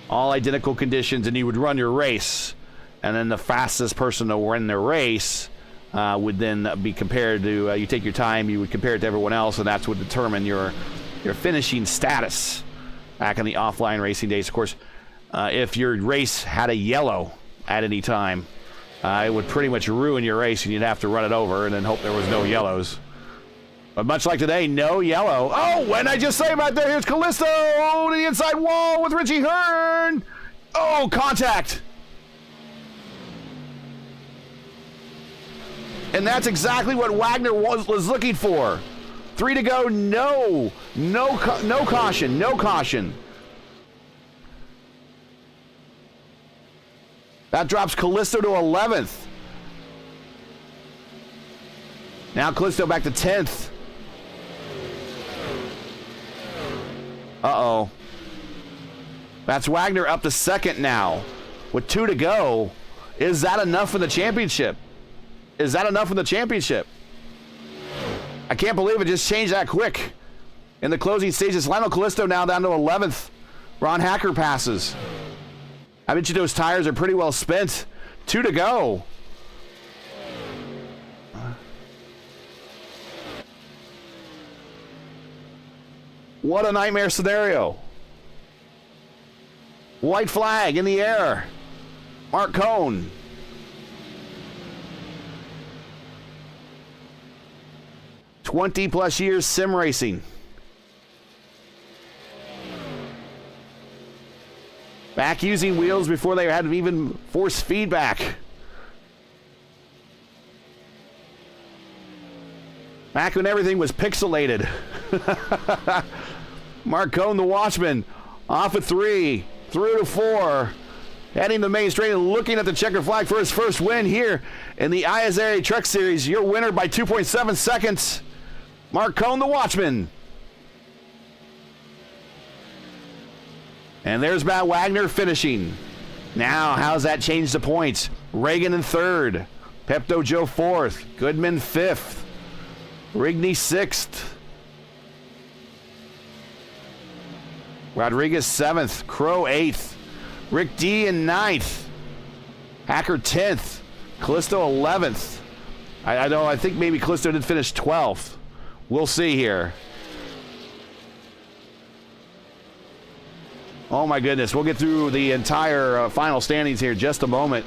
all identical conditions, and you would run your race, and then the fastest person to win the race would then be compared to, you take your time, you would compare it to everyone else, and that's what would determine your finishing status back in the offline racing days. Of course, if your race had a yellow at any time, it would pretty much ruin your race, and you'd have to run it over and then hope there was no yellows. But much like today, no yellow. Oh, and I just say right there, here's Callisto to the inside wall with Richie Hearn. Oh, contact. And that's exactly what Wagner was looking for. 3 to go, no caution, no caution. That drops Callisto to 11th. Now Callisto back to 10th. Uh-oh. That's Wagner up to second now. With 2 to go. Is that enough for the championship? Is that enough for the championship? I can't believe it just changed that quick. In the closing stages, Lionel Callisto now down to 11th. Ron Hacker passes. I bet you those tires are pretty well spent. 2 to go. What a nightmare scenario. White flag in the air. Mark Cone. +20 years sim racing. Back using wheels before they had even force feedback. Back when everything was pixelated. Marcone, the Watchman, off at 3, through to 4. Heading the main straight and looking at the checkered flag for his first win here in the ISRA Truck Series. Your winner by 2.7 seconds, Marcone, the Watchman. And there's Matt Wagner finishing. Now, how's that change the points? Reagan in 3rd. Pepto Joe 4th. Goodman 5th. Rigney 6th. Rodriguez 7th. Crow 8th. Rick D in 9th. Hacker 10th. Callisto 11th. I think maybe Callisto did finish 12th. We'll see here. Oh my goodness, we'll get through the entire final standings here in just a moment.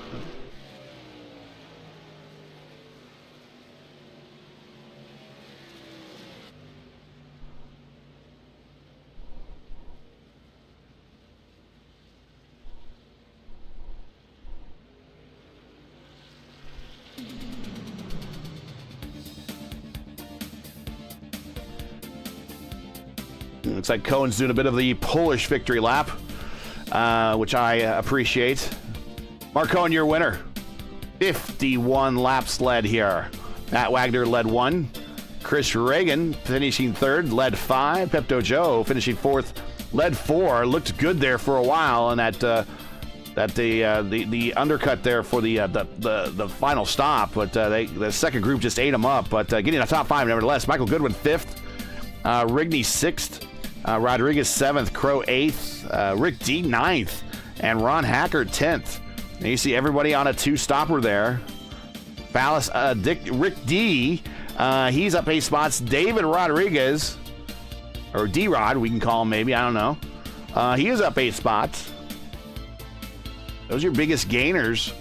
Looks like Cohen's doing a bit of the Polish victory lap, which I appreciate. Marcone, your winner. 51 laps led here. Matt Wagner led 1. Chris Reagan finishing 3rd, led 5. Pepto Joe finishing 4th, led 4. Looked good there for a while, and the undercut there for the final stop, but the second group just ate them up. But getting a top 5 nevertheless. Michael Goodwin 5th, Rigney 6th. Rodriguez 7th, Crow 8th, Rick D 9th, and Ron Hacker 10th. And you see everybody on a 2-stopper there. Rick D, he's up 8 spots. David Rodriguez, or D-Rod, we can call him maybe, I don't know. He is up 8 spots. Those are your biggest gainers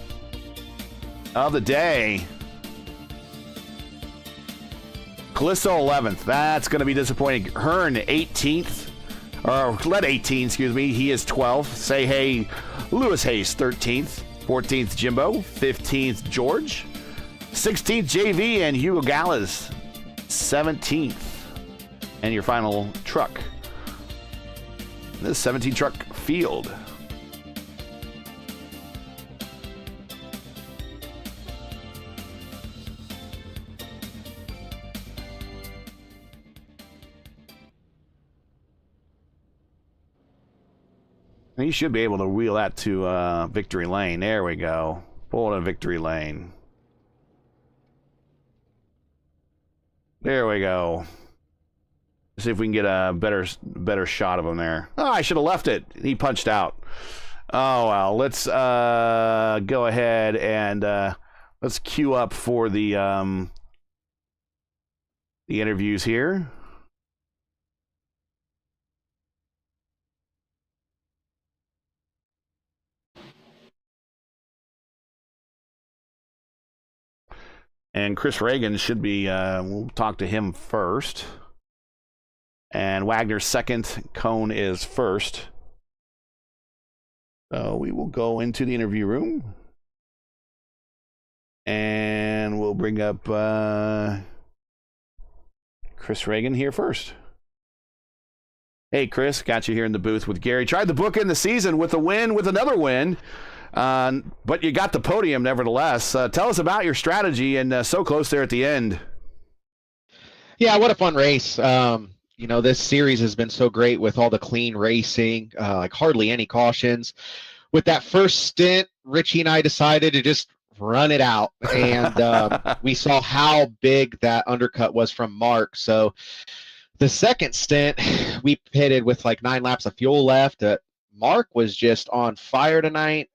of the day. Callisto 11th. That's going to be disappointing. Hearn 18th. Or led 18, excuse me. He is 12th. Say hey, Lewis Hayes 13th. 14th Jimbo. 15th George. 16th JV and Hugo Gallas 17th. And your final truck. This 17 truck field. You should be able to wheel that to victory lane. There we go. Pull it in victory lane. There we go. Let's see if we can get a better shot of him there. Oh, I should have left it. He punched out. Oh, well. Let's go ahead and let's queue up for the interviews here. And Chris Reagan should be, we'll talk to him first. And Wagner's second, Cone is first. So we will go into the interview room. And we'll bring up Chris Reagan here first. Hey, Chris, got you here in the booth with Gary. Tried to book in the season with a win, with another win. But you got the podium nevertheless. Tell us about your strategy and so close there at the end. Yeah, what a fun race. You know, this series has been so great with all the clean racing, like hardly any cautions. With that first stint, Richie and I decided to just run it out. And we saw how big that undercut was from Mark. So the second stint, we pitted with like 9 laps of fuel left. Mark was just on fire tonight.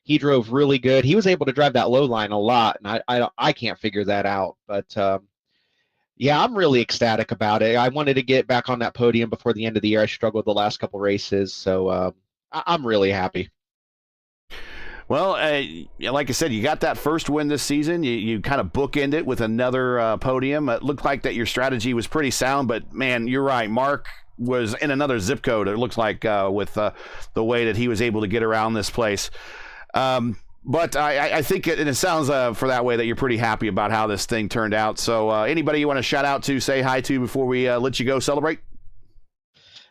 He drove really good. He was able to drive that low line a lot, and I can't figure that out. But yeah, I'm really ecstatic about it. I wanted to get back on that podium before the end of the year. I struggled the last couple races, so I'm really happy. Well, like I said, you got that first win this season. You kind of bookend it with another podium. It looked like that your strategy was pretty sound, but man, you're right. Mark was in another zip code. It looks like with the way that he was able to get around this place. But I think and it sounds for that way that you're pretty happy about how this thing turned out. So anybody you want to shout out to, say hi to before we let you go celebrate?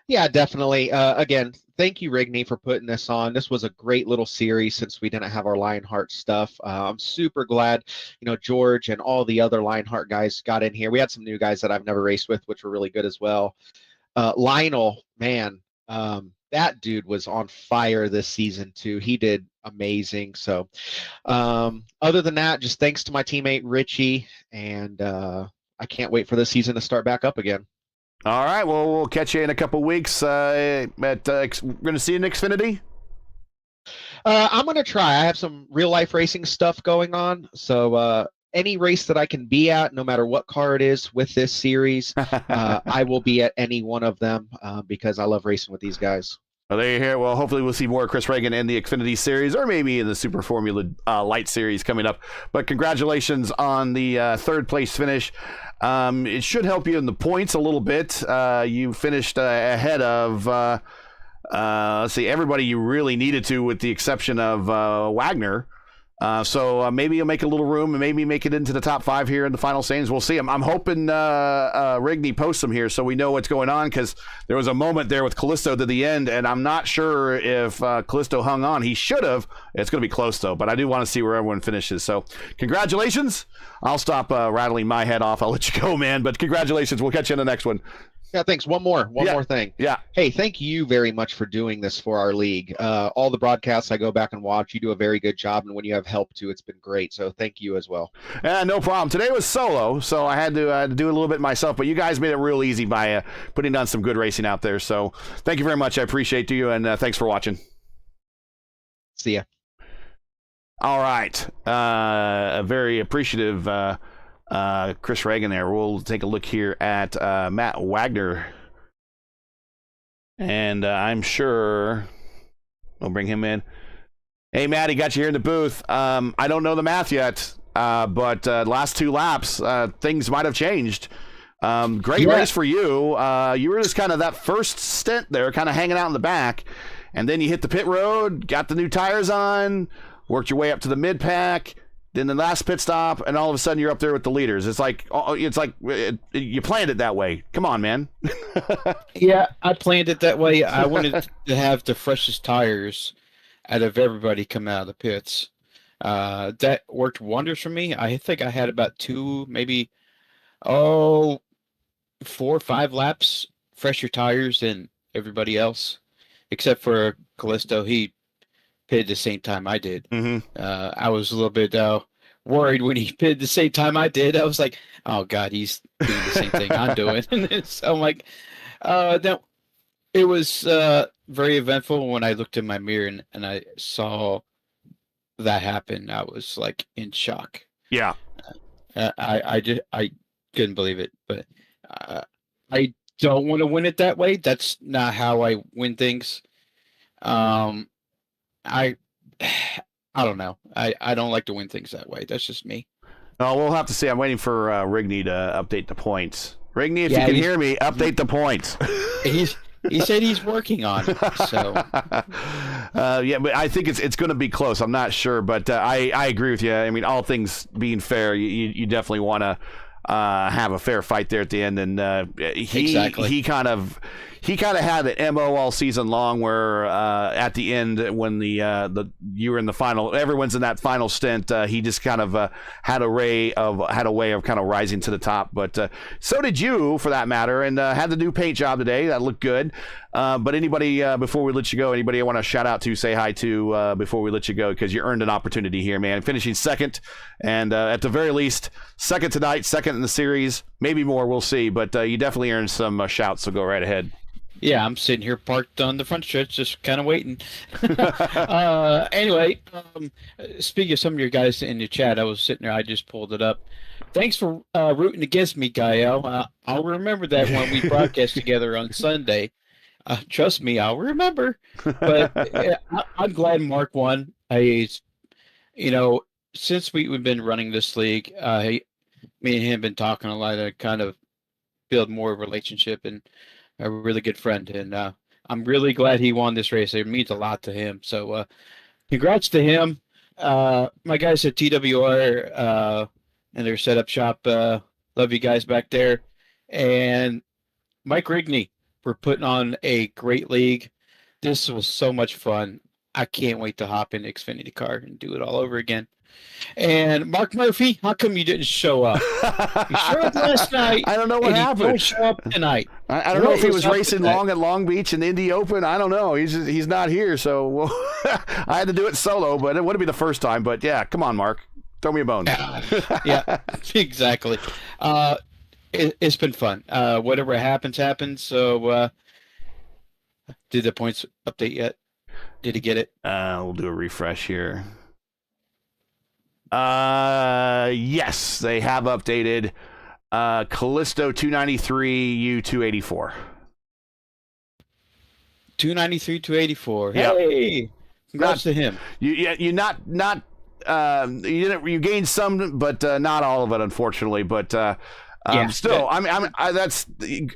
Yeah, definitely. Again, thank you, Rigney, for putting this on. This was a great little series since we didn't have our Lionheart stuff. I'm super glad, George and all the other Lionheart guys got in here. We had some new guys that I've never raced with, which were really good as well. Lionel, man, that dude was on fire this season too. He did amazing. So other than that, just thanks to my teammate Richie, and I can't wait for the season to start back up again. All right, well, we'll catch you in a couple weeks. We're going to see you in Xfinity? I'm going to try. I have some real-life racing stuff going on, so any race that I can be at, no matter what car it is with this series, I will be at any one of them because I love racing with these guys. Well, there you hear. Well, hopefully we'll see more Chris Reagan in the Xfinity Series or maybe in the Super Formula Light Series coming up. But congratulations on the third place finish. It should help you in the points a little bit. You finished ahead of, let's see, everybody you really needed to, with the exception of Wagner. So maybe you'll make a little room and maybe make it into the top 5 here in the final standings. We'll see. I'm hoping Rigney posts them here so we know what's going on, because there was a moment there with Callisto to the end, and I'm not sure if Callisto hung on. He should have. It's going to be close, though, but I do want to see where everyone finishes. So congratulations. I'll stop rattling my head off. I'll let you go, man, but congratulations. We'll catch you in the next one. Yeah, thanks. One more thing. Yeah. Hey, thank you very much for doing this for our league. All the broadcasts I go back and watch, you do a very good job, and when you have help too, it's been great. So thank you as well. No problem. Today was solo, so I had to do a little bit myself, but you guys made it real easy by putting down some good racing out there. So thank you very much. I appreciate you, and thanks for watching. See ya. All right. A very appreciative Chris Reagan there. We'll take a look here at Matt Wagner. And I'm sure we'll bring him in. Hey, Matt, he got you here in the booth. I don't know the math yet, but last 2 laps, things might have changed. Great race for you. You were just kind of that first stint there, kind of hanging out in the back. And then you hit the pit road, got the new tires on, worked your way up to the mid-pack, then the last pit stop, and all of a sudden you're up there with the leaders. It's like you planned it that way. Come on, man. Yeah, I planned it that way. I wanted to have the freshest tires out of everybody coming out of the pits. That worked wonders for me. I think I had about 2, maybe 4 or 5 laps fresher tires than everybody else, except for Callisto. He pitted the same time I did. Mm-hmm. I was a little bit worried when he pitted the same time I did. I was like, oh God, he's doing the same thing I'm doing. So I'm like, no, it was very eventful when I looked in my mirror and I saw that happen. I was like in shock. Yeah. I couldn't believe it, but I don't want to win it that way. That's not how I win things. I don't know. I don't like to win things that way. That's just me. Oh, we'll have to see. I'm waiting for Rigney to update the points. Rigney, if you can hear me, update the points. He said he's working on it. So yeah, but I think it's going to be close. I'm not sure, but I agree with you. I mean, all things being fair, you definitely want to have a fair fight there at the end, and he kind of had an MO all season long, where at the end when you were in the final, everyone's in that final stint, he just kind of had a way of kind of rising to the top. But so did you, for that matter, and had the new paint job today. That looked good. But anybody before we let you go, anybody I want to shout out to, say hi to before we let you go, because you earned an opportunity here, man. Finishing second, and at the very least, second tonight, second in the series, maybe more. We'll see. But you definitely earned some shouts. So go right ahead. Yeah, I'm sitting here parked on the front stretch, just kind of waiting. Anyway, speaking of some of your guys in the chat, I was sitting there. I just pulled it up. Thanks for rooting against me, Gael. I'll remember that when we broadcast together on Sunday. Trust me, I'll remember. But I'm glad Mark won. Since we've been running this league, me and him have been talking a lot to kind of build more relationship and a really good friend, and I'm really glad he won this race. It means a lot to him. So congrats to him. My guys at TWR and their setup shop. Love you guys back there, and Mike Rigney for putting on a great league. This was so much fun. I can't wait to hop in the Xfinity car and do it all over again. And Mark Murphy, how come you didn't show up? You showed up last night. I don't know what and happened. You don't show up tonight. I don't know if he was up racing tonight? long at Long Beach in the Indy Open. I don't know. He's not here, so I had to do it solo. But it wouldn't be the first time. But yeah, come on, Mark, throw me a bone. Yeah, exactly. It's been fun. Whatever happens, happens. So, did the points update yet? Did he get it? We'll do a refresh here. Yes, they have updated. Callisto 293, you 284. 293, 284. Yep. Hey, congrats to him. You gained some, but not all of it, unfortunately. But still, that's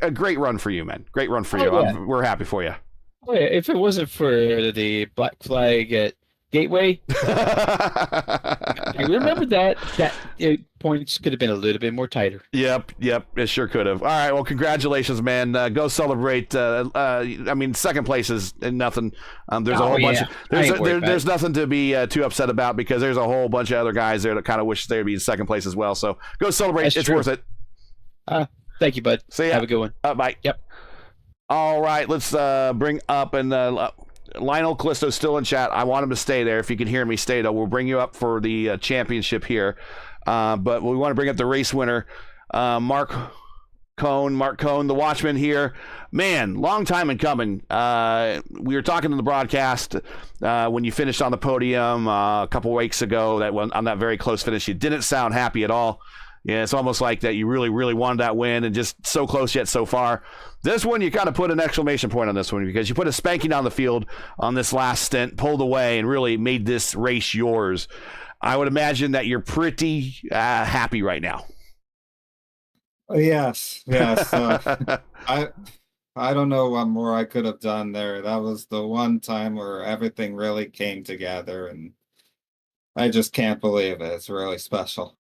a great run for you, man. Great run for you. Yeah. We're happy for you. Oh, yeah. If it wasn't for the black flag at Gateway, I remember that points could have been a little bit more tighter. Yep, it sure could have. All right, well, congratulations, man. Go celebrate. Second place is nothing. There's a whole bunch. There's nothing to be too upset about because there's a whole bunch of other guys there that kind of wish they would be in second place as well. So go celebrate. That's it's true. worth it. Thank you, bud. See ya. Have a good one. Bye. Yep. All right, let's bring up Lionel Callisto's still in chat. I want him to stay there. If you can hear me, stay though. We'll bring you up for the championship here. But we want to bring up the race winner, Mark Cohn, the Watchman here. Man, long time in coming. We were talking in the broadcast when you finished on the podium a couple weeks ago. On that very close finish, you didn't sound happy at all. Yeah, it's almost like that you really, really wanted that win and just so close yet so far. This one, you kind of put an exclamation point on this one because you put a spanking on the field on this last stint, pulled away, and really made this race yours. I would imagine that you're pretty happy right now. Yes. I don't know what more I could have done there. That was the one time where everything really came together, and I just can't believe it. It's really special.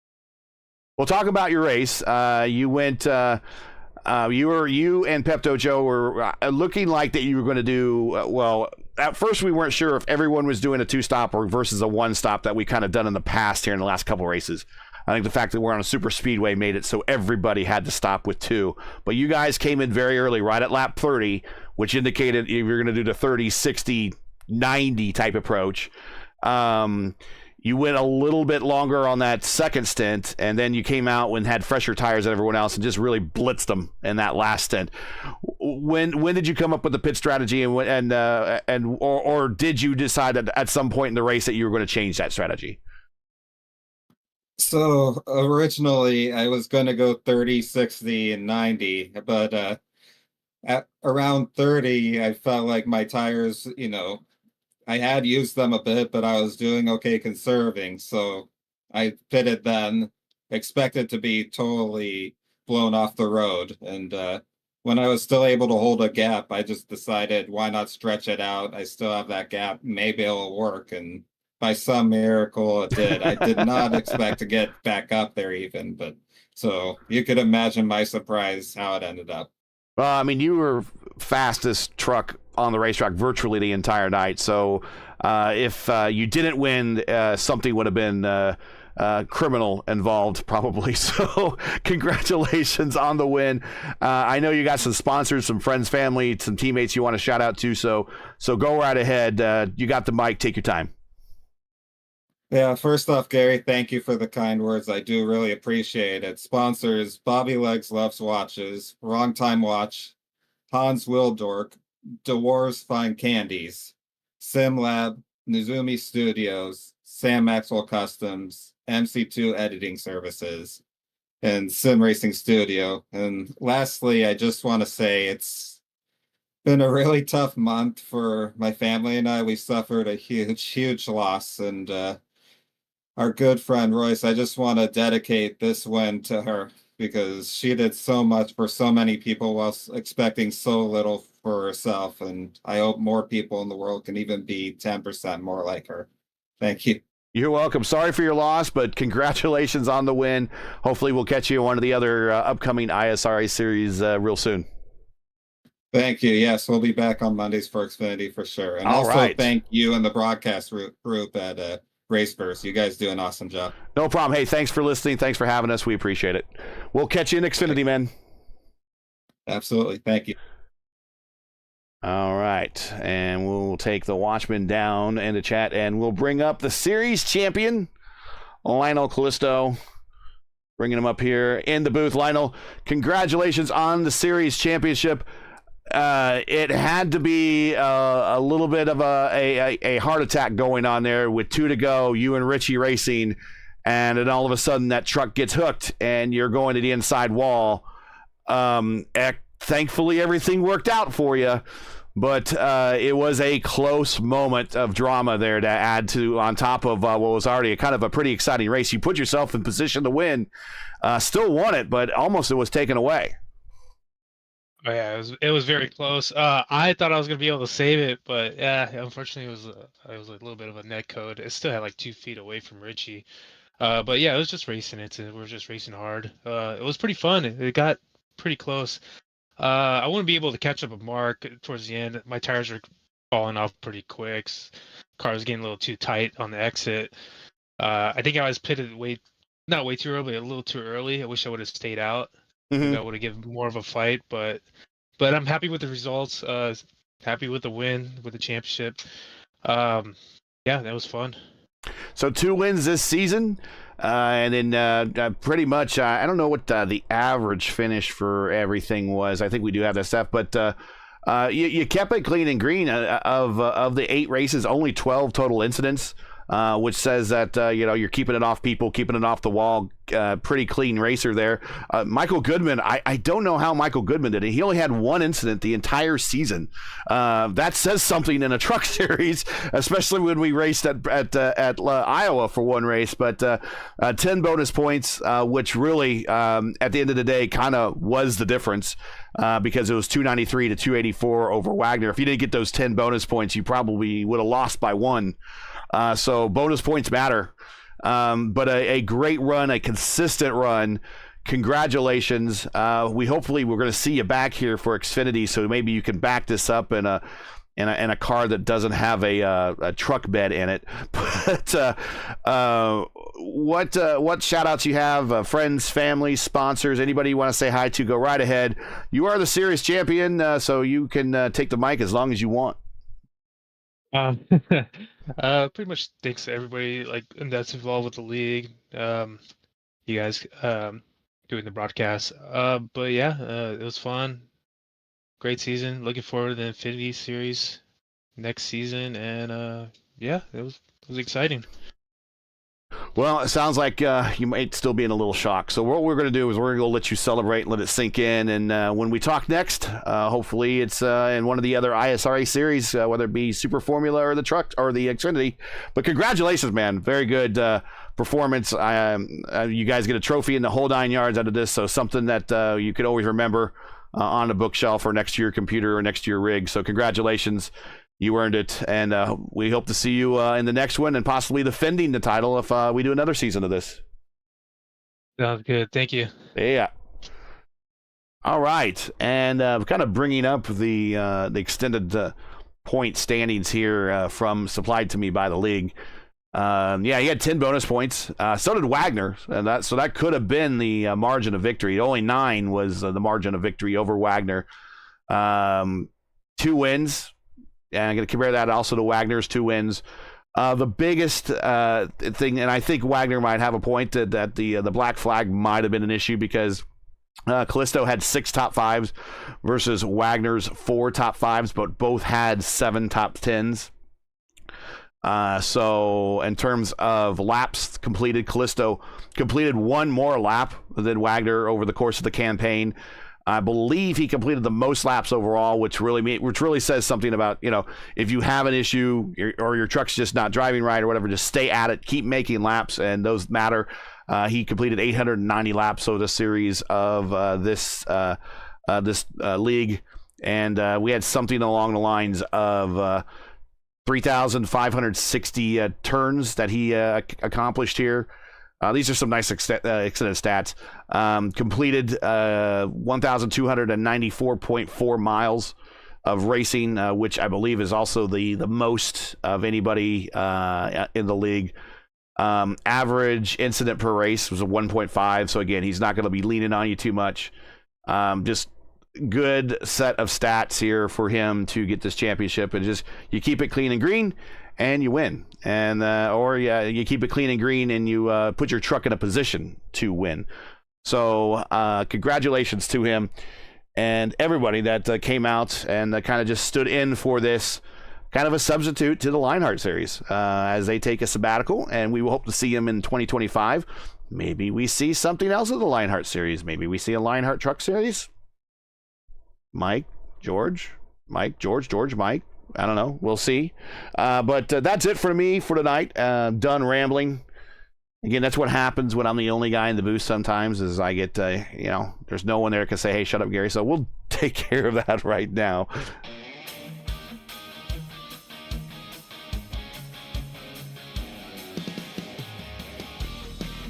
Well, talk about your race. You went. You and Pepto Joe were looking like that you were going to do well. At first, we weren't sure if everyone was doing a two-stop or versus a one-stop that we kind of done in the past here in the last couple of races. I think the fact that we're on a super speedway made it so everybody had to stop with two. But you guys came in very early, right at lap 30, which indicated you were going to do the 30, 60, 90 type approach. You went a little bit longer on that second stint, and then you came out and had fresher tires than everyone else and just really blitzed them in that last stint. When did you come up with the pit strategy, or did you decide at some point in the race that you were going to change that strategy? So originally I was going to go 30, 60, and 90, but at around 30, I felt like my tires, I had used them a bit, but I was doing okay conserving. So I pitted then, expected to be totally blown off the road. And when I was still able to hold a gap, I just decided, why not stretch it out? I still have that gap. Maybe it'll work. And by some miracle, it did. I did not expect to get back up there even. But so you could imagine my surprise how it ended up. Well, I mean, you were fastest truck on the racetrack virtually the entire night. So if you didn't win, something would have been criminal involved probably. So congratulations on the win. I know you got some sponsors, some friends, family, some teammates you want to shout out to. So go right ahead. You got the mic. Take your time. Yeah, first off, Gary, thank you for the kind words. I do really appreciate it. Sponsors, Bobby Legs Loves Watches, Wrong Time Watch, Hans Wildork, DeWars Fine Candies, SimLab, Nizumi Studios, Sam Maxwell Customs, MC2 Editing Services, and Sim Racing Studio. And lastly, I just want to say it's been a really tough month for my family and I. We suffered a huge loss, and our good friend Royce, I just want to dedicate this win to her. because she did so much for so many people while expecting so little for herself. And I hope more people in the world can even be 10% more like her. Thank you. You're welcome. Sorry for your loss, but congratulations on the win. Hopefully we'll catch you in one of the other upcoming ISRA series real soon. Thank you. Yes, we'll be back on Mondays for Xfinity for sure. And All also right. thank you and the broadcast group at Raceverse. You guys do an awesome job. No problem. Hey, thanks for listening. Thanks for having us. We appreciate it. We'll catch you in Xfinity, man. Absolutely. Thank you. All right. And we'll take the Watchman down in the chat, and we'll bring up the series champion, Lionel Callisto. Bringing him up here in the booth. Lionel, congratulations on the series championship. It had to be a little bit of a heart attack going on there with 2 to go, you and Richie racing, and then all of a sudden that truck gets hooked and you're going to the inside wall. Thankfully, everything worked out for you, but it was a close moment of drama there to add to on top of what was already a kind of a pretty exciting race. You put yourself in position to win, still won it, but almost it was taken away. Oh yeah, it was very close. I thought I was gonna be able to save it, but yeah, unfortunately it was a little bit of a net code. It still had like 2 feet away from Richie. But yeah, it was just racing it. We were just racing hard. It was pretty fun. It got pretty close. I wouldn't be able to catch up with Mark towards the end. My tires were falling off pretty quick. Car was getting a little too tight on the exit. I think I was pitted not way too early, a little too early. I wish I would have stayed out. Mm-hmm. That would have given more of a fight, but I'm happy with the results. Happy with the win, with the championship. Yeah, that was fun. So 2 wins this season, and then pretty much, I don't know what the average finish for everything was. I think we do have that stuff, but you kept it clean and green. Of the 8 races, only 12 total incidents, which says that you're keeping it off people, keeping it off the wall. Pretty clean racer there. Michael Goodman, I don't know how Michael Goodman did it. He only had 1 incident the entire season. That says something in a truck series, especially when we raced at Iowa for 1 race. But 10 bonus points, which really at the end of the day kind of was the difference, because it was 293 to 284 over Wagner. If you didn't get those 10 bonus points, you probably would have lost by 1. So bonus points matter. But a great run, a consistent run. Congratulations. We're going to see you back here for Xfinity, so maybe you can back this up in a car that doesn't have a truck bed in it. But what shout outs you have, friends, family, sponsors, anybody you want to say hi to, go right ahead. You are the series champion, so you can take the mic as long as you want. Pretty much thanks to everybody that's involved with the league. You guys doing the broadcast. But yeah, it was fun. Great season. Looking forward to the Infinity Series next season, and yeah, it was exciting. Well, it sounds like you might still be in a little shock. So what we're going to do is we're going to let you celebrate and let it sink in. And when we talk next, hopefully it's in one of the other ISRA series, whether it be Super Formula or the truck or the Xfinity. But congratulations, man. Very good performance. You guys get a trophy in the whole 9 yards out of this. So something that you could always remember on a bookshelf or next to your computer or next to your rig. So congratulations. You earned it, and we hope to see you in the next one and possibly defending the title if we do another season of this. Sounds good. Thank you. Yeah. All right, and kind of bringing up the extended point standings here from supplied to me by the league. Yeah, he had 10 bonus points. So did Wagner, and that could have been the margin of victory. Only 9 was the margin of victory over Wagner. 2 wins. And I'm going to compare that also to Wagner's 2 wins. The biggest thing, and I think Wagner might have a point that the black flag might have been an issue because Callisto had 6 top 5s versus Wagner's 4 top 5s, but both had 7 top 10s. So in terms of laps completed, Callisto completed 1 more lap than Wagner over the course of the campaign. I believe he completed the most laps overall, which really says something about, if you have an issue or your truck's just not driving right or whatever, just stay at it, keep making laps, and those matter. He completed 890 laps over the series of this league, and we had something along the lines of 3,560 turns that he accomplished here. These are some nice extended stats. Completed 1,294.4 miles of racing, which I believe is also the most of anybody in the league. Average incident per race was a 1.5. So again, he's not going to be leaning on you too much. Just good set of stats here for him to get this championship, and just you keep it clean and green and you win, and you keep it clean and green and you put your truck in a position to win. So congratulations to him and everybody that came out and kind of just stood in for this, kind of a substitute to the Lionheart series as they take a sabbatical, and we will hope to see him in 2025. Maybe we see something else of the Lionheart series. Maybe we see a Lionheart truck series. Mike, George, I don't know. We'll see. But that's it for me for tonight. Done rambling. Again, that's what happens when I'm the only guy in the booth sometimes, is I get, there's no one there that can say, hey, shut up, Gary. So we'll take care of that right now.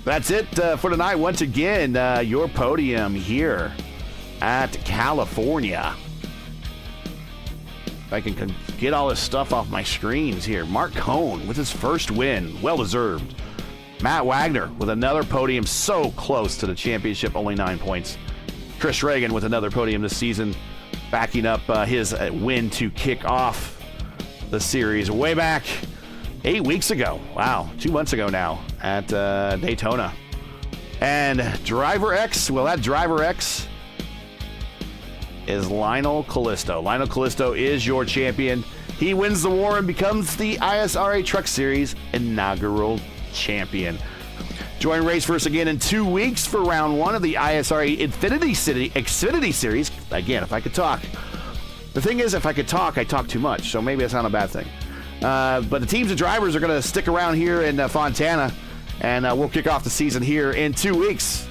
That's it for tonight. Once again, your podium here at California. If I can get all this stuff off my screens here. Mark Cohn with his first win. Well-deserved. Matt Wagner with another podium so close to the championship, only 9 points. Chris Reagan with another podium this season, backing up his win to kick off the series way back 8 weeks ago. Wow, 2 months ago now at Daytona. And Driver X, well, that Driver X is Lionel Callisto. Lionel Callisto is your champion. He wins the war and becomes the ISRA Truck Series inaugural champion. Join Raceverse again in 2 weeks for round 1 of the ISRA Xfinity Series. Again, if I could talk. The thing is, if I could talk, I talk too much, so maybe that's not a bad thing. But the teams of drivers are going to stick around here in Fontana, and we'll kick off the season here in 2 weeks.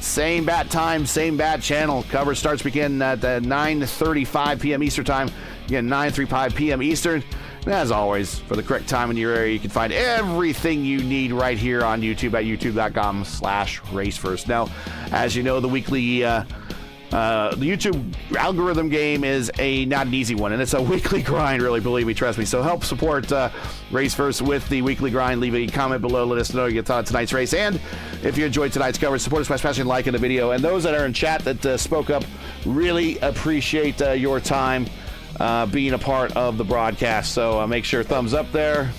Same bat time, same bat channel. Coverage starts begin at 9:35 p.m. Eastern time. Again, 9:35 p.m. Eastern. And as always, for the correct time in your area, you can find everything you need right here on YouTube at youtube.com/raceverse. Now, as you know, the weekly the YouTube algorithm game is not an easy one, and it's a weekly grind, really, believe me, trust me. So help support Raceverse with the weekly grind. Leave a comment below, let us know your thoughts on tonight's race, and if you enjoyed tonight's coverage, support us by smashing like in the video. And those that are in chat that spoke up, really appreciate your time being a part of the broadcast. So make sure thumbs up there.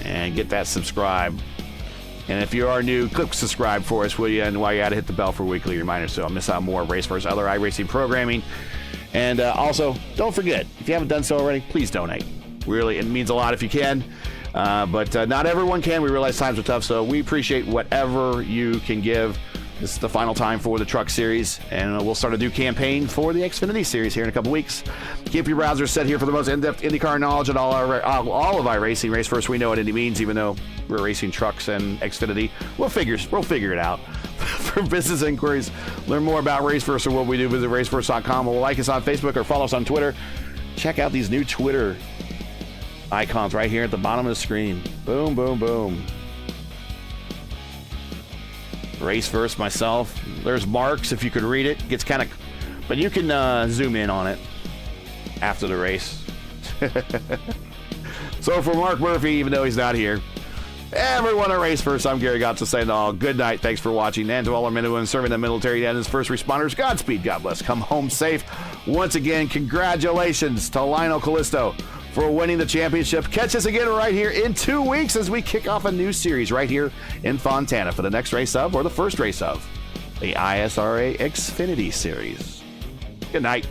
And get that subscribe. And if you are new, click subscribe for us, will you? And while you're at it, hit the bell for weekly reminders so I'll miss out more Raceverse, other iRacing programming. And also, don't forget, if you haven't done so already, please donate. Really, it means a lot if you can. But not everyone can. We realize times are tough, so we appreciate whatever you can give. This is the final time for the Truck Series, and we'll start a new campaign for the Xfinity Series here in a couple weeks. Keep your browsers set here for the most in-depth IndyCar knowledge and all of iRacing. Raceverse, we know what Indy means, even though we're racing trucks and Xfinity. We'll figure it out. For business inquiries, learn more about Raceverse or what we do, visit raceverse.com, or like us on Facebook or follow us on Twitter. Check out these new Twitter icons right here at the bottom of the screen. Boom, boom, boom. Raceverse, myself. There's Mark's, if you could read it. Gets kind of, but you can zoom in on it after the race. So for Mark Murphy, even though he's not here, everyone at Raceverse, I'm Gary Gotts saying all good night. Thanks for watching, and to all our men and women serving the military and as first responders, Godspeed, God bless. Come home safe. Once again, congratulations to Lionel Callisto for winning the championship. Catch us again right here in 2 weeks as we kick off a new series right here in Fontana for the next race of, or the first race of, the ISRA Xfinity Series. Good night.